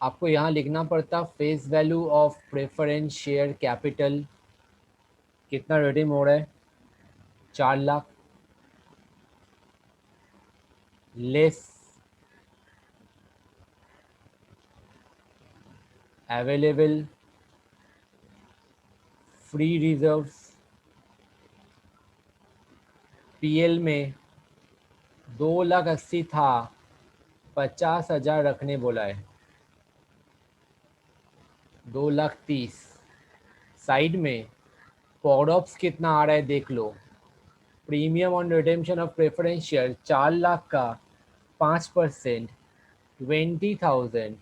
आपको यहां लिखना पड़ता face value of preference share capital, कितना रिडीम हो रहा है, 4 lakh, less available free reserves, PL में 2,80,000 था, 50,000 रखने बोला है, 2,30,000। साइड में पॉडऑप्स कितना आ रहा है देख लो, premium on redemption of preference share 4 lakh का 5%, 20,000,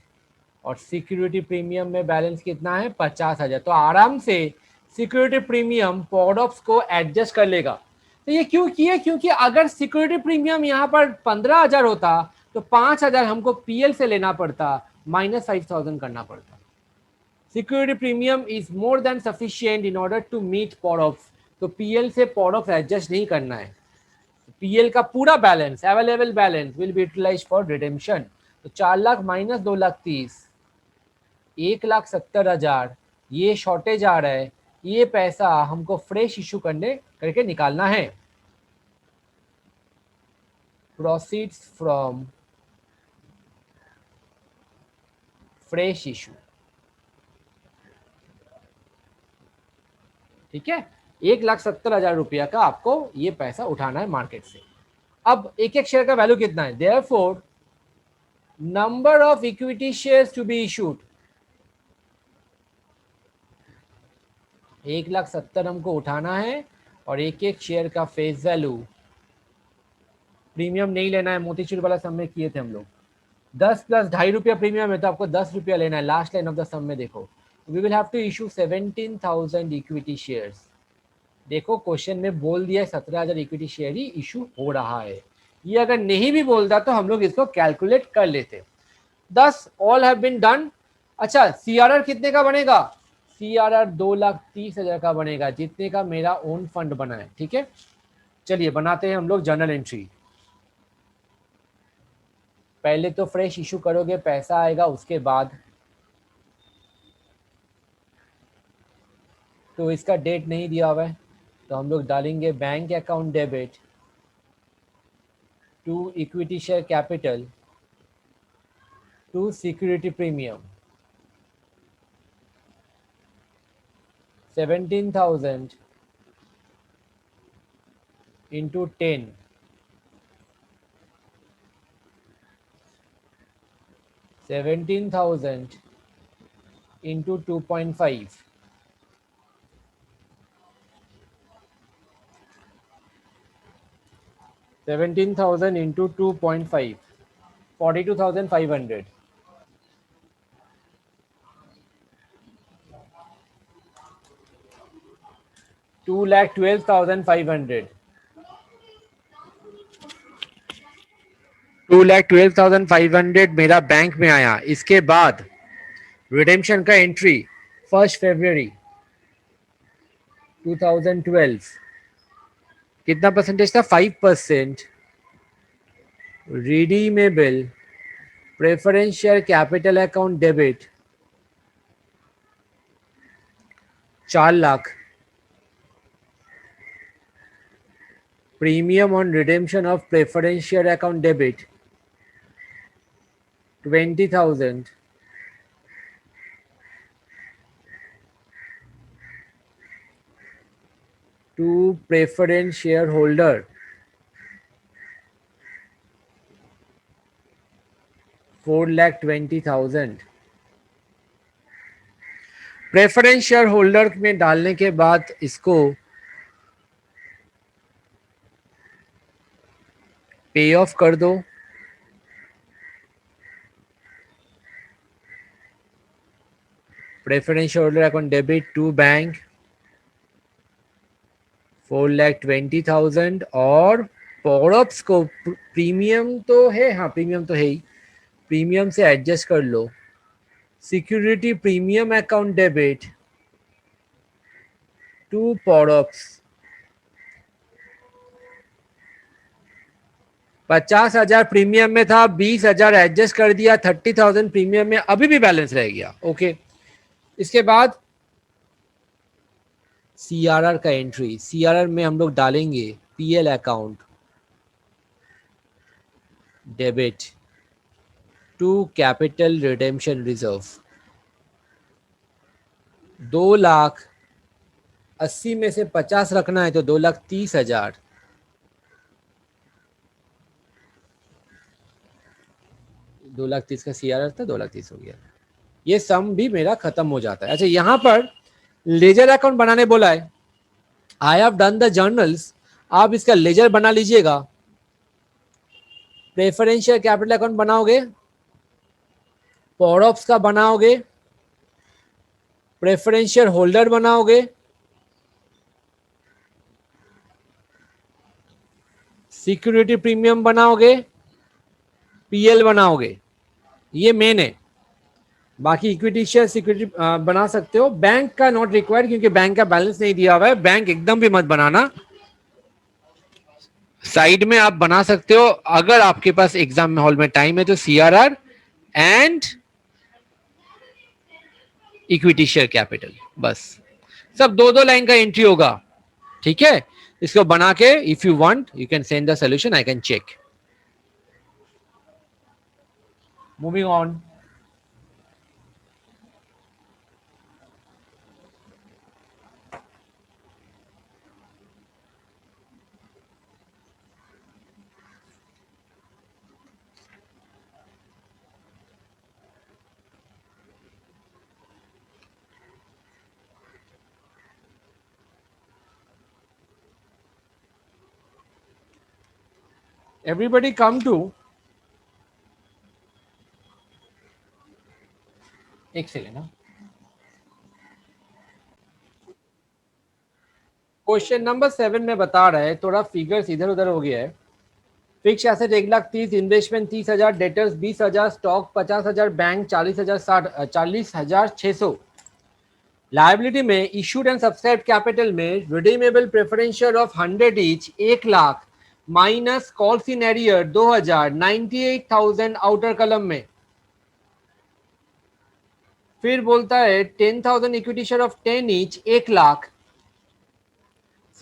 और सिक्योरिटी प्रीमियम में बैलेंस कितना है, 50,000। तो आराम से सिक्योरिटी प्रीमियम पॉडऑप्स को एडजस्ट कर लेगा। तो ये क्यों किए, क्योंकि अगर सिक्योरिटी प्रीमियम यहाँ पर 15,000 होता तो 5,000 हमको पीएल से लेना पड़ता, -5,000 करना पड़ता। Security premium is more than sufficient in order to meet पॉडऑप्स, तो पीएल से पॉडऑप्स एडजस्ट नहीं करना है। पीएल का पूरा balance, available balance will be utilised for redemption. तो 4 लाख माइनस 2,30,000, 1,70,000 ये शॉर्टेज आ रहा है, ये पैसा हमको फ्रेश इशू करके निकालना है। प्रोसीड्स फ्रॉम फ्रेश इशू, ठीक है, 1,70,000 रुपया का आपको ये पैसा उठाना है मार्केट से। अब एक एक शेयर का वैल्यू कितना है, therefore number of equity shares to be issued, 1,70,000 हमको उठाना है, और एक एक शेयर का फेस वैल्यू, प्रीमियम नहीं लेना है, मोतीचूर वाला सम में किए थे हम लोग, 10 प्लस 2.5 रुपया प्रीमियम है तो आपको 10 रुपया लेना है। Last line of the sum में देखो, we will have to issue 17,000 equity shares. देखो क्वेश्चन में बोल दिया है 17,000 इक्विटी शेयर ही इशू हो रहा है। ये अगर नहीं भी बोलता तो हम लोग इसको कैलकुलेट कर लेते। 10 ऑल हैव बीन डन। अच्छा, सीआरआर कितने का बनेगा, सीआरआर 2,30,000 का बनेगा, जितने का मेरा ओन फंड बना है। ठीक है, चलिए बनाते हैं हम लोग जर्नल एंट्री। पहले तो फ्रेश इशू करोगे, पैसा आएगा, उसके बाद तो इसका डेट नहीं दिया हुआ है तो हम लोग डालेंगे bank account debit to equity share capital to security premium 17,000 into 10, 17,000 into 2.5, 17,000 into 2.5, 42,500, 2,12,500, 2,12,500 मेरा बैंक में आया। इसके बाद रिडेम्पशन का एंट्री 1 फरवरी 2012, कितना परसेंटेज था, 5%, redeemable preference share capital account debit 4 lakh, premium on redemption of preference share account debit 20,000 to preference shareholder 4,20,000। Preference share holder में डालने के बाद इसको पे ऑफ कर दो। Preference share holder account debit to bank 4,20,000 और पॉरअप्स को प्रीमियम तो है, हाँ प्रीमियम तो है ही, प्रीमियम से एडजस्ट कर लो। Security premium account debit to पॉरअप्स 50,000 प्रीमियम में था, 20,000 एडजस्ट कर दिया, 30,000 प्रीमियम में, अभी भी बैलेंस रह गया। ओके, इसके बाद सीआरआर का एंट्री, सीआरआर में हम लोग डालेंगे PL account debit to capital redemption reserve 2,80,000 में से 50 रखना है तो 2,30,000, 2,30,000 का सीआरआर था, 2,30,000 हो गया। ये सम भी मेरा खत्म हो जाता है। अच्छा, यहां पर लेजर अकाउंट बनाने बोला है। I have done the journals, आप इसका लेजर बना लीजिएगा। प्रेफरेंशियल कैपिटल अकाउंट बनाओगे, पॉरऑप्स का बनाओगे, प्रेफरेंशियल होल्डर बनाओगे, सिक्योरिटी प्रीमियम बनाओगे, पीएल बनाओगे। ये मेन है। बाकी इक्विटी शेयर सिक्योरिटी बना सकते हो। बैंक का नॉट रिक्वायर्ड क्योंकि बैंक का बैलेंस नहीं दिया हुआ है। बैंक एकदम भी मत बनाना, साइड में आप बना सकते हो अगर आपके पास एग्जाम हॉल में टाइम है तो CRR and equity share capital, बस सब दो दो लाइन का एंट्री होगा। ठीक है, इसको बना के if you want you can send the solution, I can check. Moving on, everybody come to, एक सेकेंड ना, क्वेश्चन नंबर 7 में बता रहा है, थोड़ा फिगर्स इधर उधर हो गया है। Fix asset 1,30,000, investment 30,000, debtors 20,000, stock 50,000, bank 40,000, 40,600। Liability में इशूड एंड सब्सक्राइब कैपिटल में redeemable preference share of 100 each 1,00,000 minus calls in arrear 2,000, 98,000 outer column में। फिर बोलता है 10,000 equity share of 10 each 1,00,000,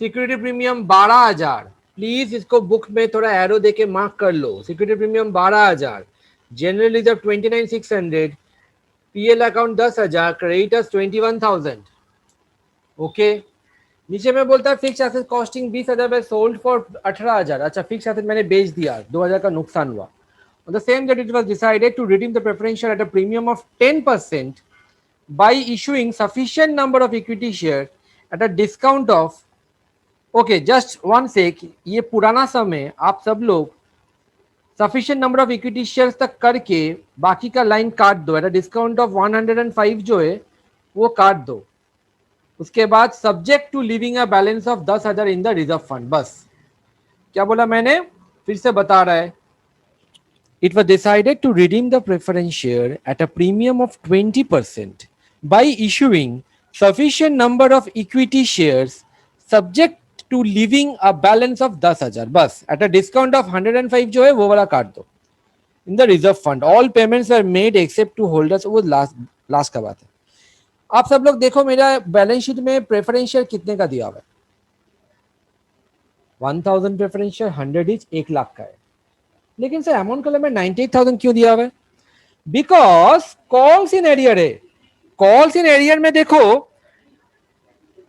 security premium 12,000। Please इसको बुक में थोड़ा एरो देके मार्क कर लो। Security premium 12,000, general reserve 29,600, PL account 10,000, creditors 21,000। Okay, नीचे में बोलता है फिक्स एसेट कॉस्टिंग 20,000 में सोल्ड फॉर 18,000। अच्छा, फिक्स एसेट मैंने बेच दिया, 2,000 का नुकसान हुआ। On the same that it was decided to redeem the preference share at a premium of 10% by issuing sufficient number of equity share at a discount of, okay just one sec, ये पुराना समय आप सब लोग sufficient number of equity shares तक करके बाकी का लाइन काट दो। एट अ डिस्काउंट ऑफ 105 जो है वो काट दो। उसके बाद subject to living a balance of 10,000 in the reserve fund. बस क्या बोला मैंने, फिर से बता रहा है। It was decided to redeem the preference share at a premium of 20% by issuing sufficient number of equity shares subject to leaving a balance of 10,000। बस at a discount of 105 जो है वो वाला काट दो। In the reserve fund all payments were made except to holders। वो last का बात है। आप सब लोग देखो मेरा बैलेंस शीट में प्रेफरेंस शेयर कितने का दिया हुआ है, 1000 प्रेफरेंस शेयर 100 इच 1 लाख का है, लेकिन सर अमाउंट कॉलम में 98,000 क्यों दिया हुआ है? बिकॉज कॉल्स इन एरियर है। कॉल्स इन एरियर में देखो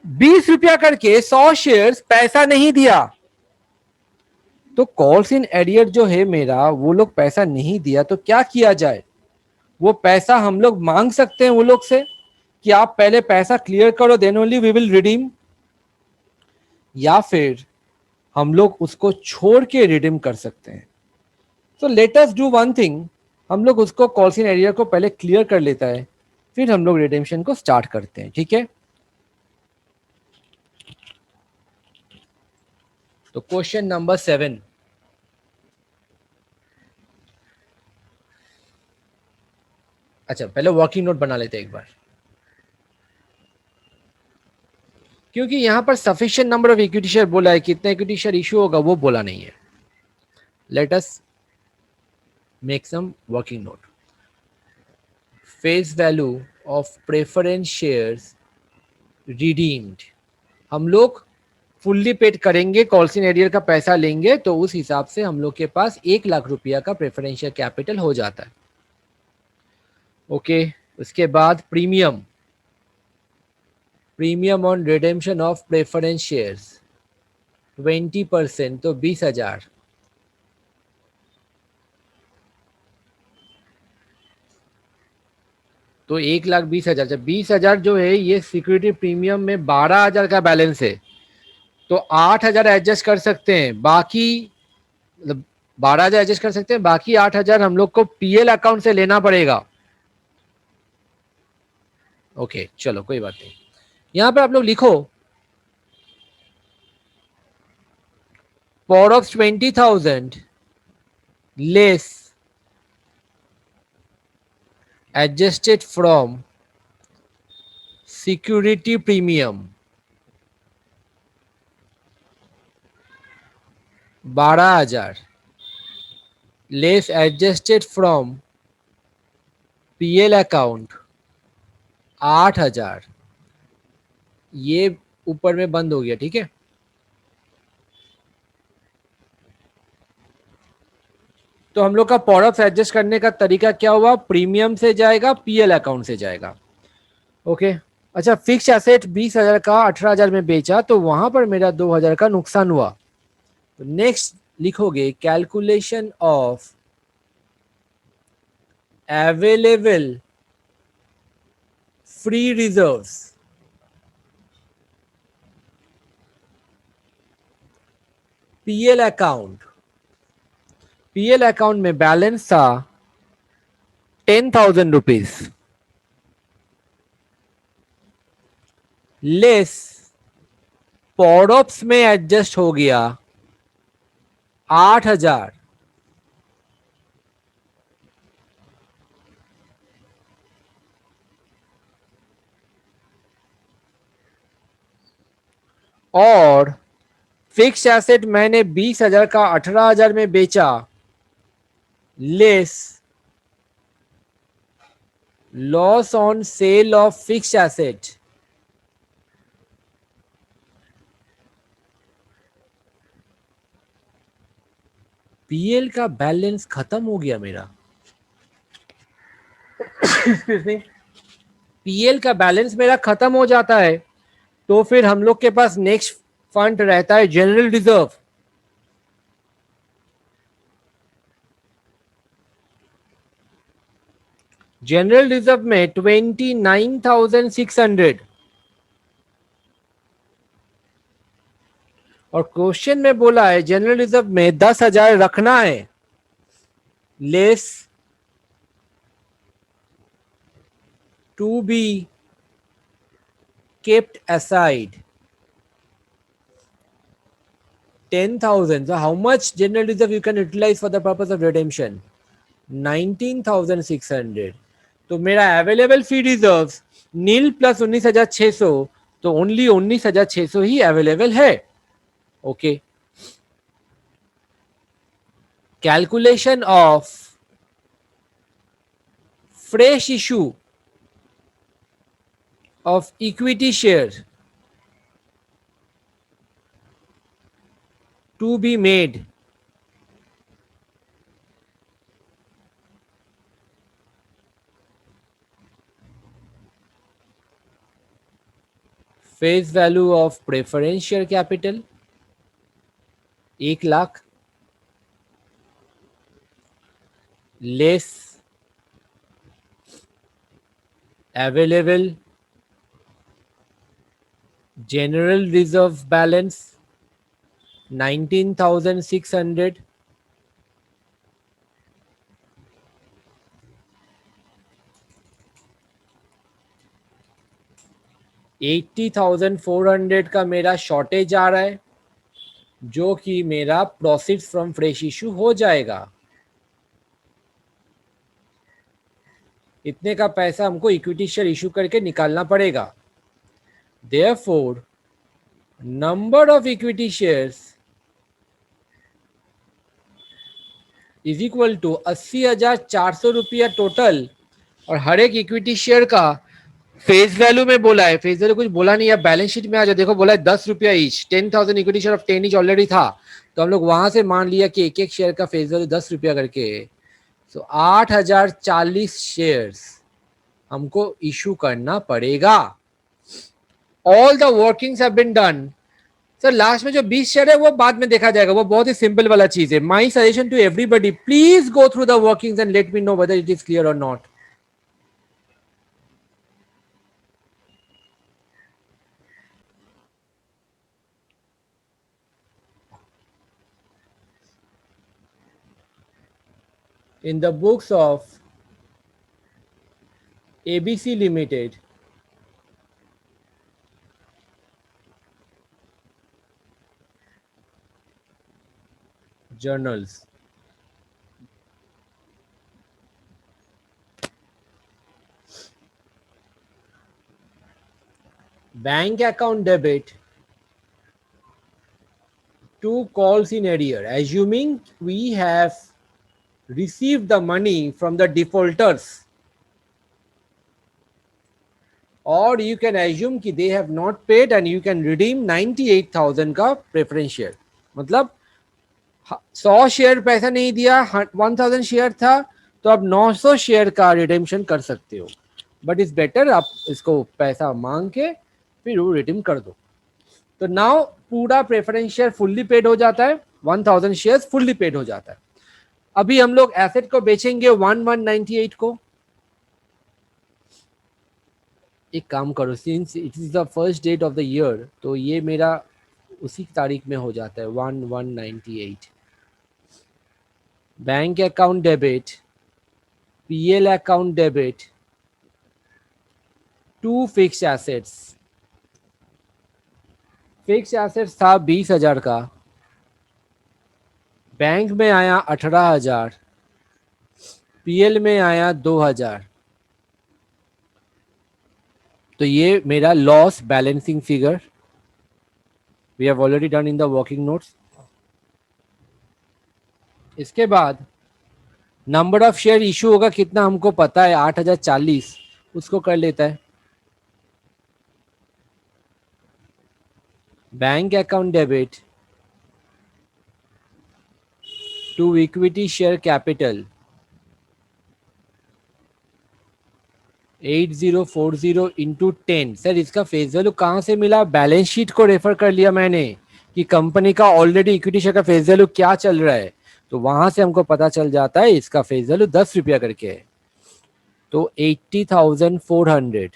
20 रुपया करके 100 शेयर्स पैसा नहीं दिया, तो कॉल्स इन एरियर जो है मेरा, वो लोग पैसा नहीं दिया तो क्या किया जाए? वो पैसा हम लोग मांग सकते हैं वो लोग से कि आप पहले पैसा क्लियर करो then only we will redeem, या फिर हम लोग उसको छोड़ के रिडीम कर सकते हैं। तो let us do one thing, हम लोग उसको कॉल्स इन एरियर को पहले क्लियर कर लेता है, फिर हम लोग रिडेम्पशन को स्टार्ट करते हैं, ठीक है? तो क्वेश्चन नंबर 7, अच्छा पहले वर्किंग नोट बना लेते हैं एक बार, क्योंकि यहां पर sufficient number of equity share बोला है, कितने इक्विटी शेयर इशू होगा वो बोला नहीं है। Let us make some working note. Face value of preference shares redeemed, हम लोग फुल्ली पेड करेंगे, कॉल्स इन एरियर का पैसा लेंगे, तो उस हिसाब से हम लोग के पास 1 लाख रुपया का प्रेफरेंशियल कैपिटल हो जाता है। ओके, उसके बाद premium, premium on redemption of preference shares 20%, तो 20,000। तो 1,20,000, जब 20,000 जो है ये सिक्योरिटी प्रीमियम में 12,000 का बैलेंस है, तो 8,000 एडजस्ट कर सकते हैं, बाकी मतलब 12,000 एडजस्ट कर सकते हैं, बाकी 8,000 हम लोग को पीएल अकाउंट से लेना पड़ेगा। ओके चलो कोई बात नहीं, यहां पे आप लोग लिखो power of 20,000 less adjusted from security premium 12,000 less adjusted from PL account 8,000, ये ऊपर में बंद हो गया, ठीक है? तो हम लोग का पावर ऑफ एडजस्ट करने का तरीका क्या हुआ? प्रीमियम से जाएगा, पीएल अकाउंट से जाएगा। ओके अच्छा, फिक्स एसेट 20,000 का 18,000 में बेचा, तो वहां पर मेरा 2,000 का नुकसान हुआ। तो नेक्स्ट लिखोगे calculation of available free reserves, PL account, PL account में बैलेंस था 10,000 रुपीज, लेस पॉडॉप्स में एडजस्ट हो गया 8,000, और फिक्स एसेट मैंने 20,000 का 18,000 में बेचा, less loss on sale of fix asset, PL का बैलेंस खत्म हो गया मेरा। पीएल का बैलेंस मेरा खत्म हो जाता है, तो फिर हम लोग के पास नेक्स्ट फंड रहता है जनरल रिजर्व। जनरल रिजर्व में 29,600, और क्वेश्चन में बोला है जनरल रिजर्व में 10,000 रखना है, less to be kept aside 10,000. So how much general reserve you can utilize for the purpose of redemption? 19,600. तो मेरा available free reserve nil plus 19,600, तो ओनली 19,600 ही अवेलेबल है। Okay, calculation of fresh issue of equity share, to be made, face value of preference share capital 1 lakh, less available general reserve balance 19,600, 80,400 का मेरा shortage आ रहा है, जो कि मेरा प्रोसीड फ्रॉम फ्रेश इशू हो जाएगा। इतने का पैसा हमको इक्विटी शेयर इशू करके निकालना पड़ेगा। Therefore number of equity shares is equal to 80,400 रुपया टोटल, और हर एक इक्विटी शेयर का फेस वैल्यू में बोला है, फेस वैल्यू कुछ बोला नहीं है, बैलेंस शीट में आ जाओ, देखो बोला है 10 रुपया each, 10,000 equity share of 10 each already था, तो हम लोग वहां से मान लिया कि एक एक शेयर का फेस वैल्यू 10 रुपया करके, सो 8,040 शेयर्स हमको इशू करना पड़ेगा। All the workings have been done. Sir last में जो 20 शेयर है वो बाद में देखा जाएगा, वो बहुत ही सिंपल वाला चीज है। My suggestion to everybody, please go through the workings and let me know whether it is clear और not. In the books of ABC Limited, journals, bank account debit, 2 calls in arrear, assuming we have received the money from the defaulters, or you can assume कि they have not paid and you can redeem 98,000 का preference share. मतलब 100 share पैसा नहीं दिया, 1000 share था, तो आप 900 share का रिडेम्पशन कर सकते हो, बट इट्स बेटर आप इसको पैसा मांग के फिर वो रिडीम कर दो। तो नाउ पूरा प्रेफरेंस शेयर फुल्ली पेड हो जाता है, 1000 शेयर फुल्ली पेड हो जाता है। अभी हम लोग एसेट को बेचेंगे 1198 को। एक काम करो, since it is the first date of the year, तो ये मेरा उसी तारीख में हो जाता है 1198। Bank account debit, PL account debit, 2 fix assets. Fix assets था 20,000 का, बैंक में आया 18,000, पीएल में आया 2,000, तो ये मेरा loss balancing figure we have already done in the working notes. इसके बाद नंबर ऑफ शेयर इशू होगा कितना हमको पता है, 8,040, उसको कर लेता है। Bank account debit to equity share capital 8040 into 10। Sir इसका फेस वैल्यू कहाँ से मिला? बैलेंस शीट को रेफर कर लिया मैंने कि कंपनी का ऑलरेडी इक्विटी शेयर का फेस वैल्यू क्या चल रहा है, तो वहां से हमको पता चल जाता है इसका फेस वैल्यू 10 रुपया करके है, तो 80,400।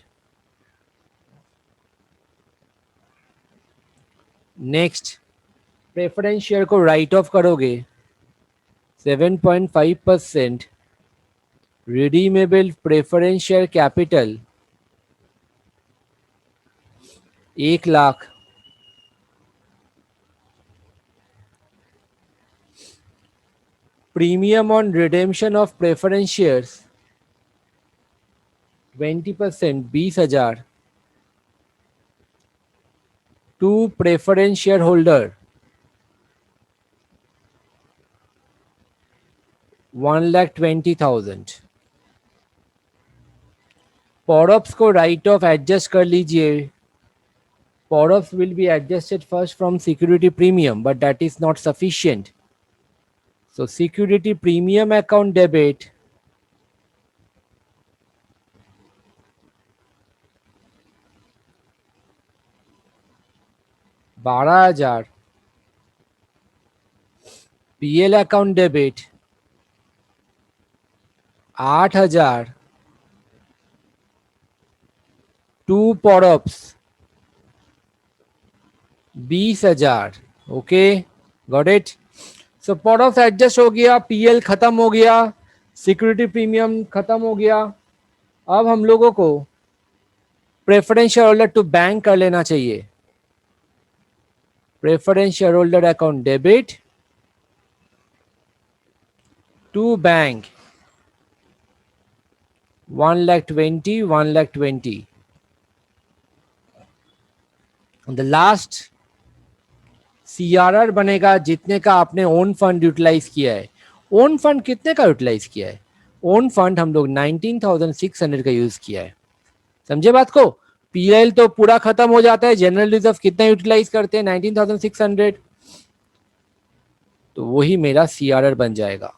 नेक्स्ट, प्रेफरेंस शेयर को राइट ऑफ करोगे 7.5% redeemable preference share capital 1 lakh, premium on redemption of preference shares 20% 20,000 to preference share holder 1,20,000। पॉडअप्स को राइट ऑफ एडजस्ट कर लीजिए POROFs will be adjusted first from security premium, but that is not sufficient. So security premium account debit 12,000, PL account debit 8,000, 2 POROFs 20,000. Okay, got it. So POROFs adjust हो गया, PL खत्म हो गया, security premium खत्म हो गया. अब हम लोगों को preference share holder to bank कर लेना चाहिए. Preference share holder account debit to bank 1,20,000, 1,20,000. The last CRR बनेगा जितने का आपने ओन फंड यूटिलाइज किया है. ओन फंड कितने का यूटिलाइज किया है? ओन फंड हम लोग 19,600 का यूज किया है. समझे बात को? PL तो पूरा खत्म हो जाता है. जनरल रिजर्व कितना यूटिलाइज करते हैं? 19,600. तो वही मेरा CRR बन जाएगा.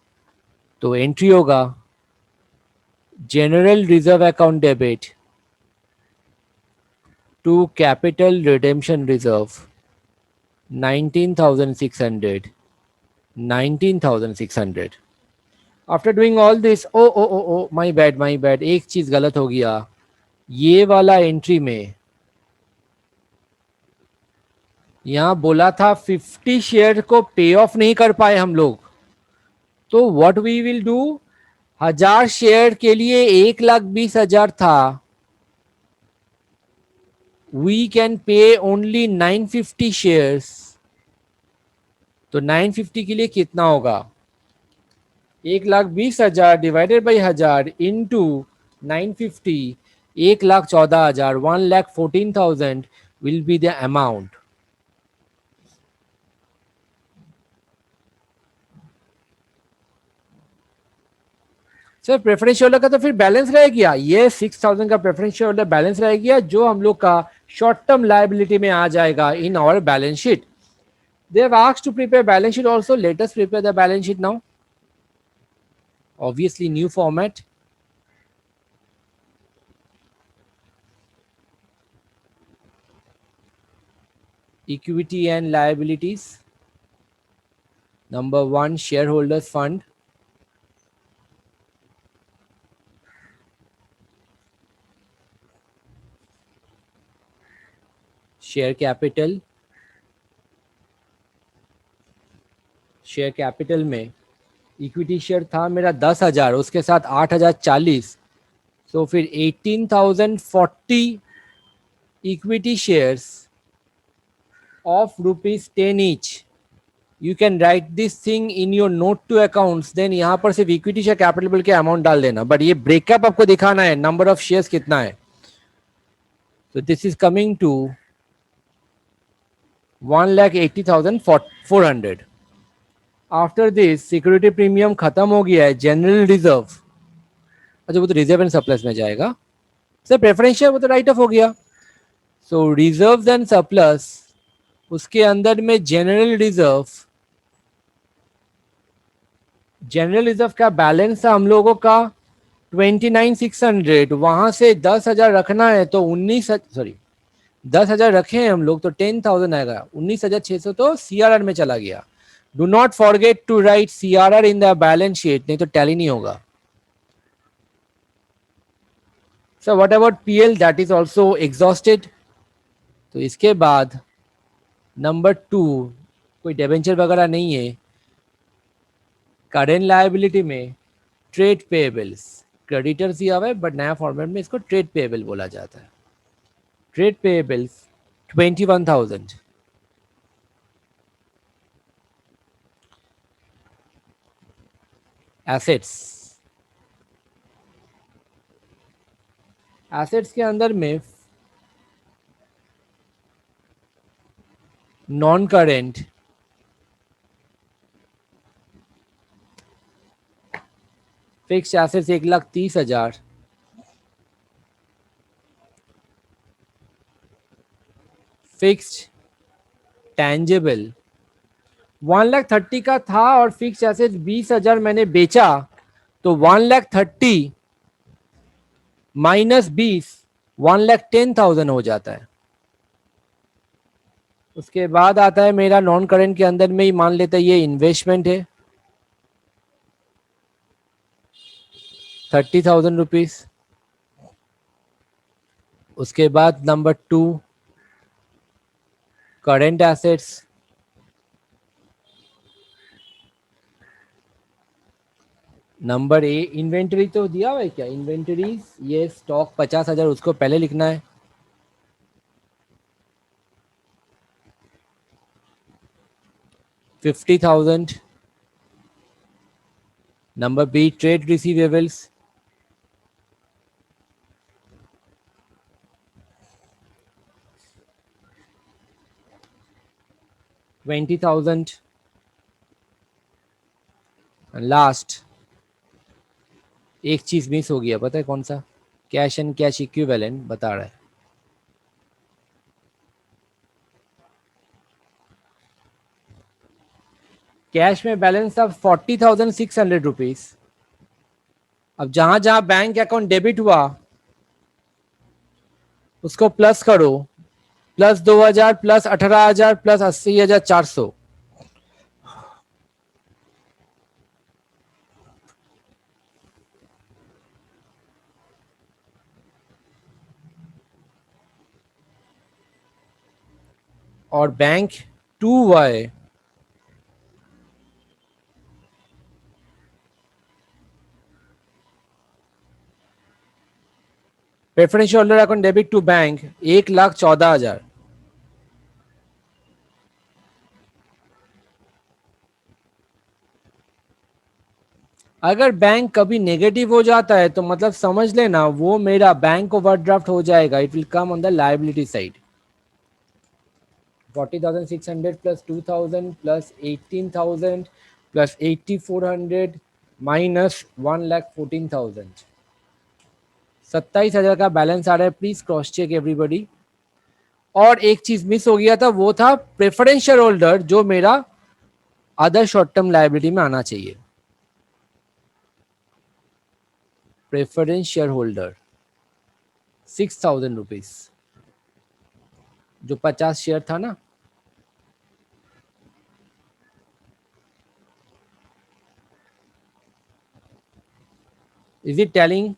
तो एंट्री होगा general reserve account debit to capital redemption reserve 19,600, 19,600. After doing all this, oh oh oh oh my bad, my bad, एक चीज गलत हो गया. ये वाला एंट्री में यहां बोला था 50 शेयर को पे ऑफ नहीं कर पाए हम लोग. तो what we will do, 1,000 share के लिए 1,20,000 था. We can pay only 950 shares. तो 950 के लिए कितना होगा? 1,20,000 divided by 1,000 into 950, 1,14,000, 1,14,000 will be the amount. Sir preference share holder का तो फिर बैलेंस रह गया. ये 6,000 का प्रेफरेंस शेयर होल्डर बैलेंस रह गया जो हम लोग का शॉर्ट टर्म लायबिलिटी में आ जाएगा in our balance sheet. They have asked to prepare balance sheet also. Let us prepare the balance sheet now. Obviously new format. Equity and liabilities. Number 1, shareholders fund. Share capital. Share capital में equity share था मेरा 10,000, उसके साथ 8,000 40. So फिर 18,040 equity shares of ₹10 each. You can write this thing in your note to accounts. Then यहां पर सिर्फ equity share capital bill के अमाउंट डाल देना, बट ये ब्रेकअप आपको दिखाना है नंबर ऑफ शेयर्स कितना है. तो this is coming to 1,80,400. After this security premium खत्म हो गया है. जनरल रिजर्व, अच्छा वो तो रिजर्व एंड सरप्लस में जाएगा. सर प्रेफरेंशियल वो तो राइट ऑफ हो गया. सो रिजर्व एंड सरप्लस, उसके अंदर में जनरल रिजर्व, जनरल रिजर्व का बैलेंस था हम लोगों का 29,600. वहां से 10,000 रखना है तो 10,000 रखे हैं हम लोग तो 10,000 आएगा. 19,600 तो CRR में चला गया. Do not forget to write CRR in the balance sheet, नहीं तो टैली नहीं होगा. So what about PL, that is also exhausted. तो इसके बाद नंबर 2, कोई डेबेंचर वगैरह नहीं है. करेंट लायबिलिटी में ट्रेड पेएबल्स, क्रेडिटर्स दिया हुआ है बट नया फॉर्मेट में इसको ट्रेड पेएबल बोला जाता है. Trade payables 21,000. एसेट्स, एसेट्स के अंदर में non current fix assets 1,30,000. Fixed tangible 1,30,000 का था और फिक्स एसेट 20,000 मैंने बेचा, तो 1,30,000 माइनस 20 1,10,000 हो जाता है। उसके बाद आता है मेरा नॉन करेंट के अंदर में ही मान लेते हैं ये इन्वेस्टमेंट है 30,000 रुपीज। उसके बाद number 2 current assets, number A inventory तो दिया हुआ है क्या, इन्वेंटरीज ये स्टॉक 50,000 उसको पहले लिखना है। $50,000। Number B trade receivables, 20,000। Last एक चीज मिस हो गया, पता है कौन सा, कैश एंड कैश इक्विवेलेंट बता रहा है। कैश में बैलेंस था 40,600 रुपीज। अब जहां जहां बैंक अकाउंट डेबिट हुआ उसको प्लस करो, +2,000 +18,000 +80,400। और bank 2Y preferential holder account debit to bank 1,14,000। अगर बैंक कभी नेगेटिव हो जाता है तो मतलब समझ लेना वो मेरा बैंक ओवरड्राफ्ट हो जाएगा, it will come on the liability side. 40,600 plus 2,000 plus 18,000 plus 8,400 minus 1,14,000, 27,000 का बैलेंस आ रहा है। Please cross check everybody. और एक चीज मिस हो गया था, वो था प्रेफरेंस शेयर होल्डर जो मेरा अदर शॉर्ट टर्म लायबिलिटी में आना चाहिए। प्रेफरेंस शेयर होल्डर 6,000 रुपीज, जो 50 शेयर था ना। Is it telling?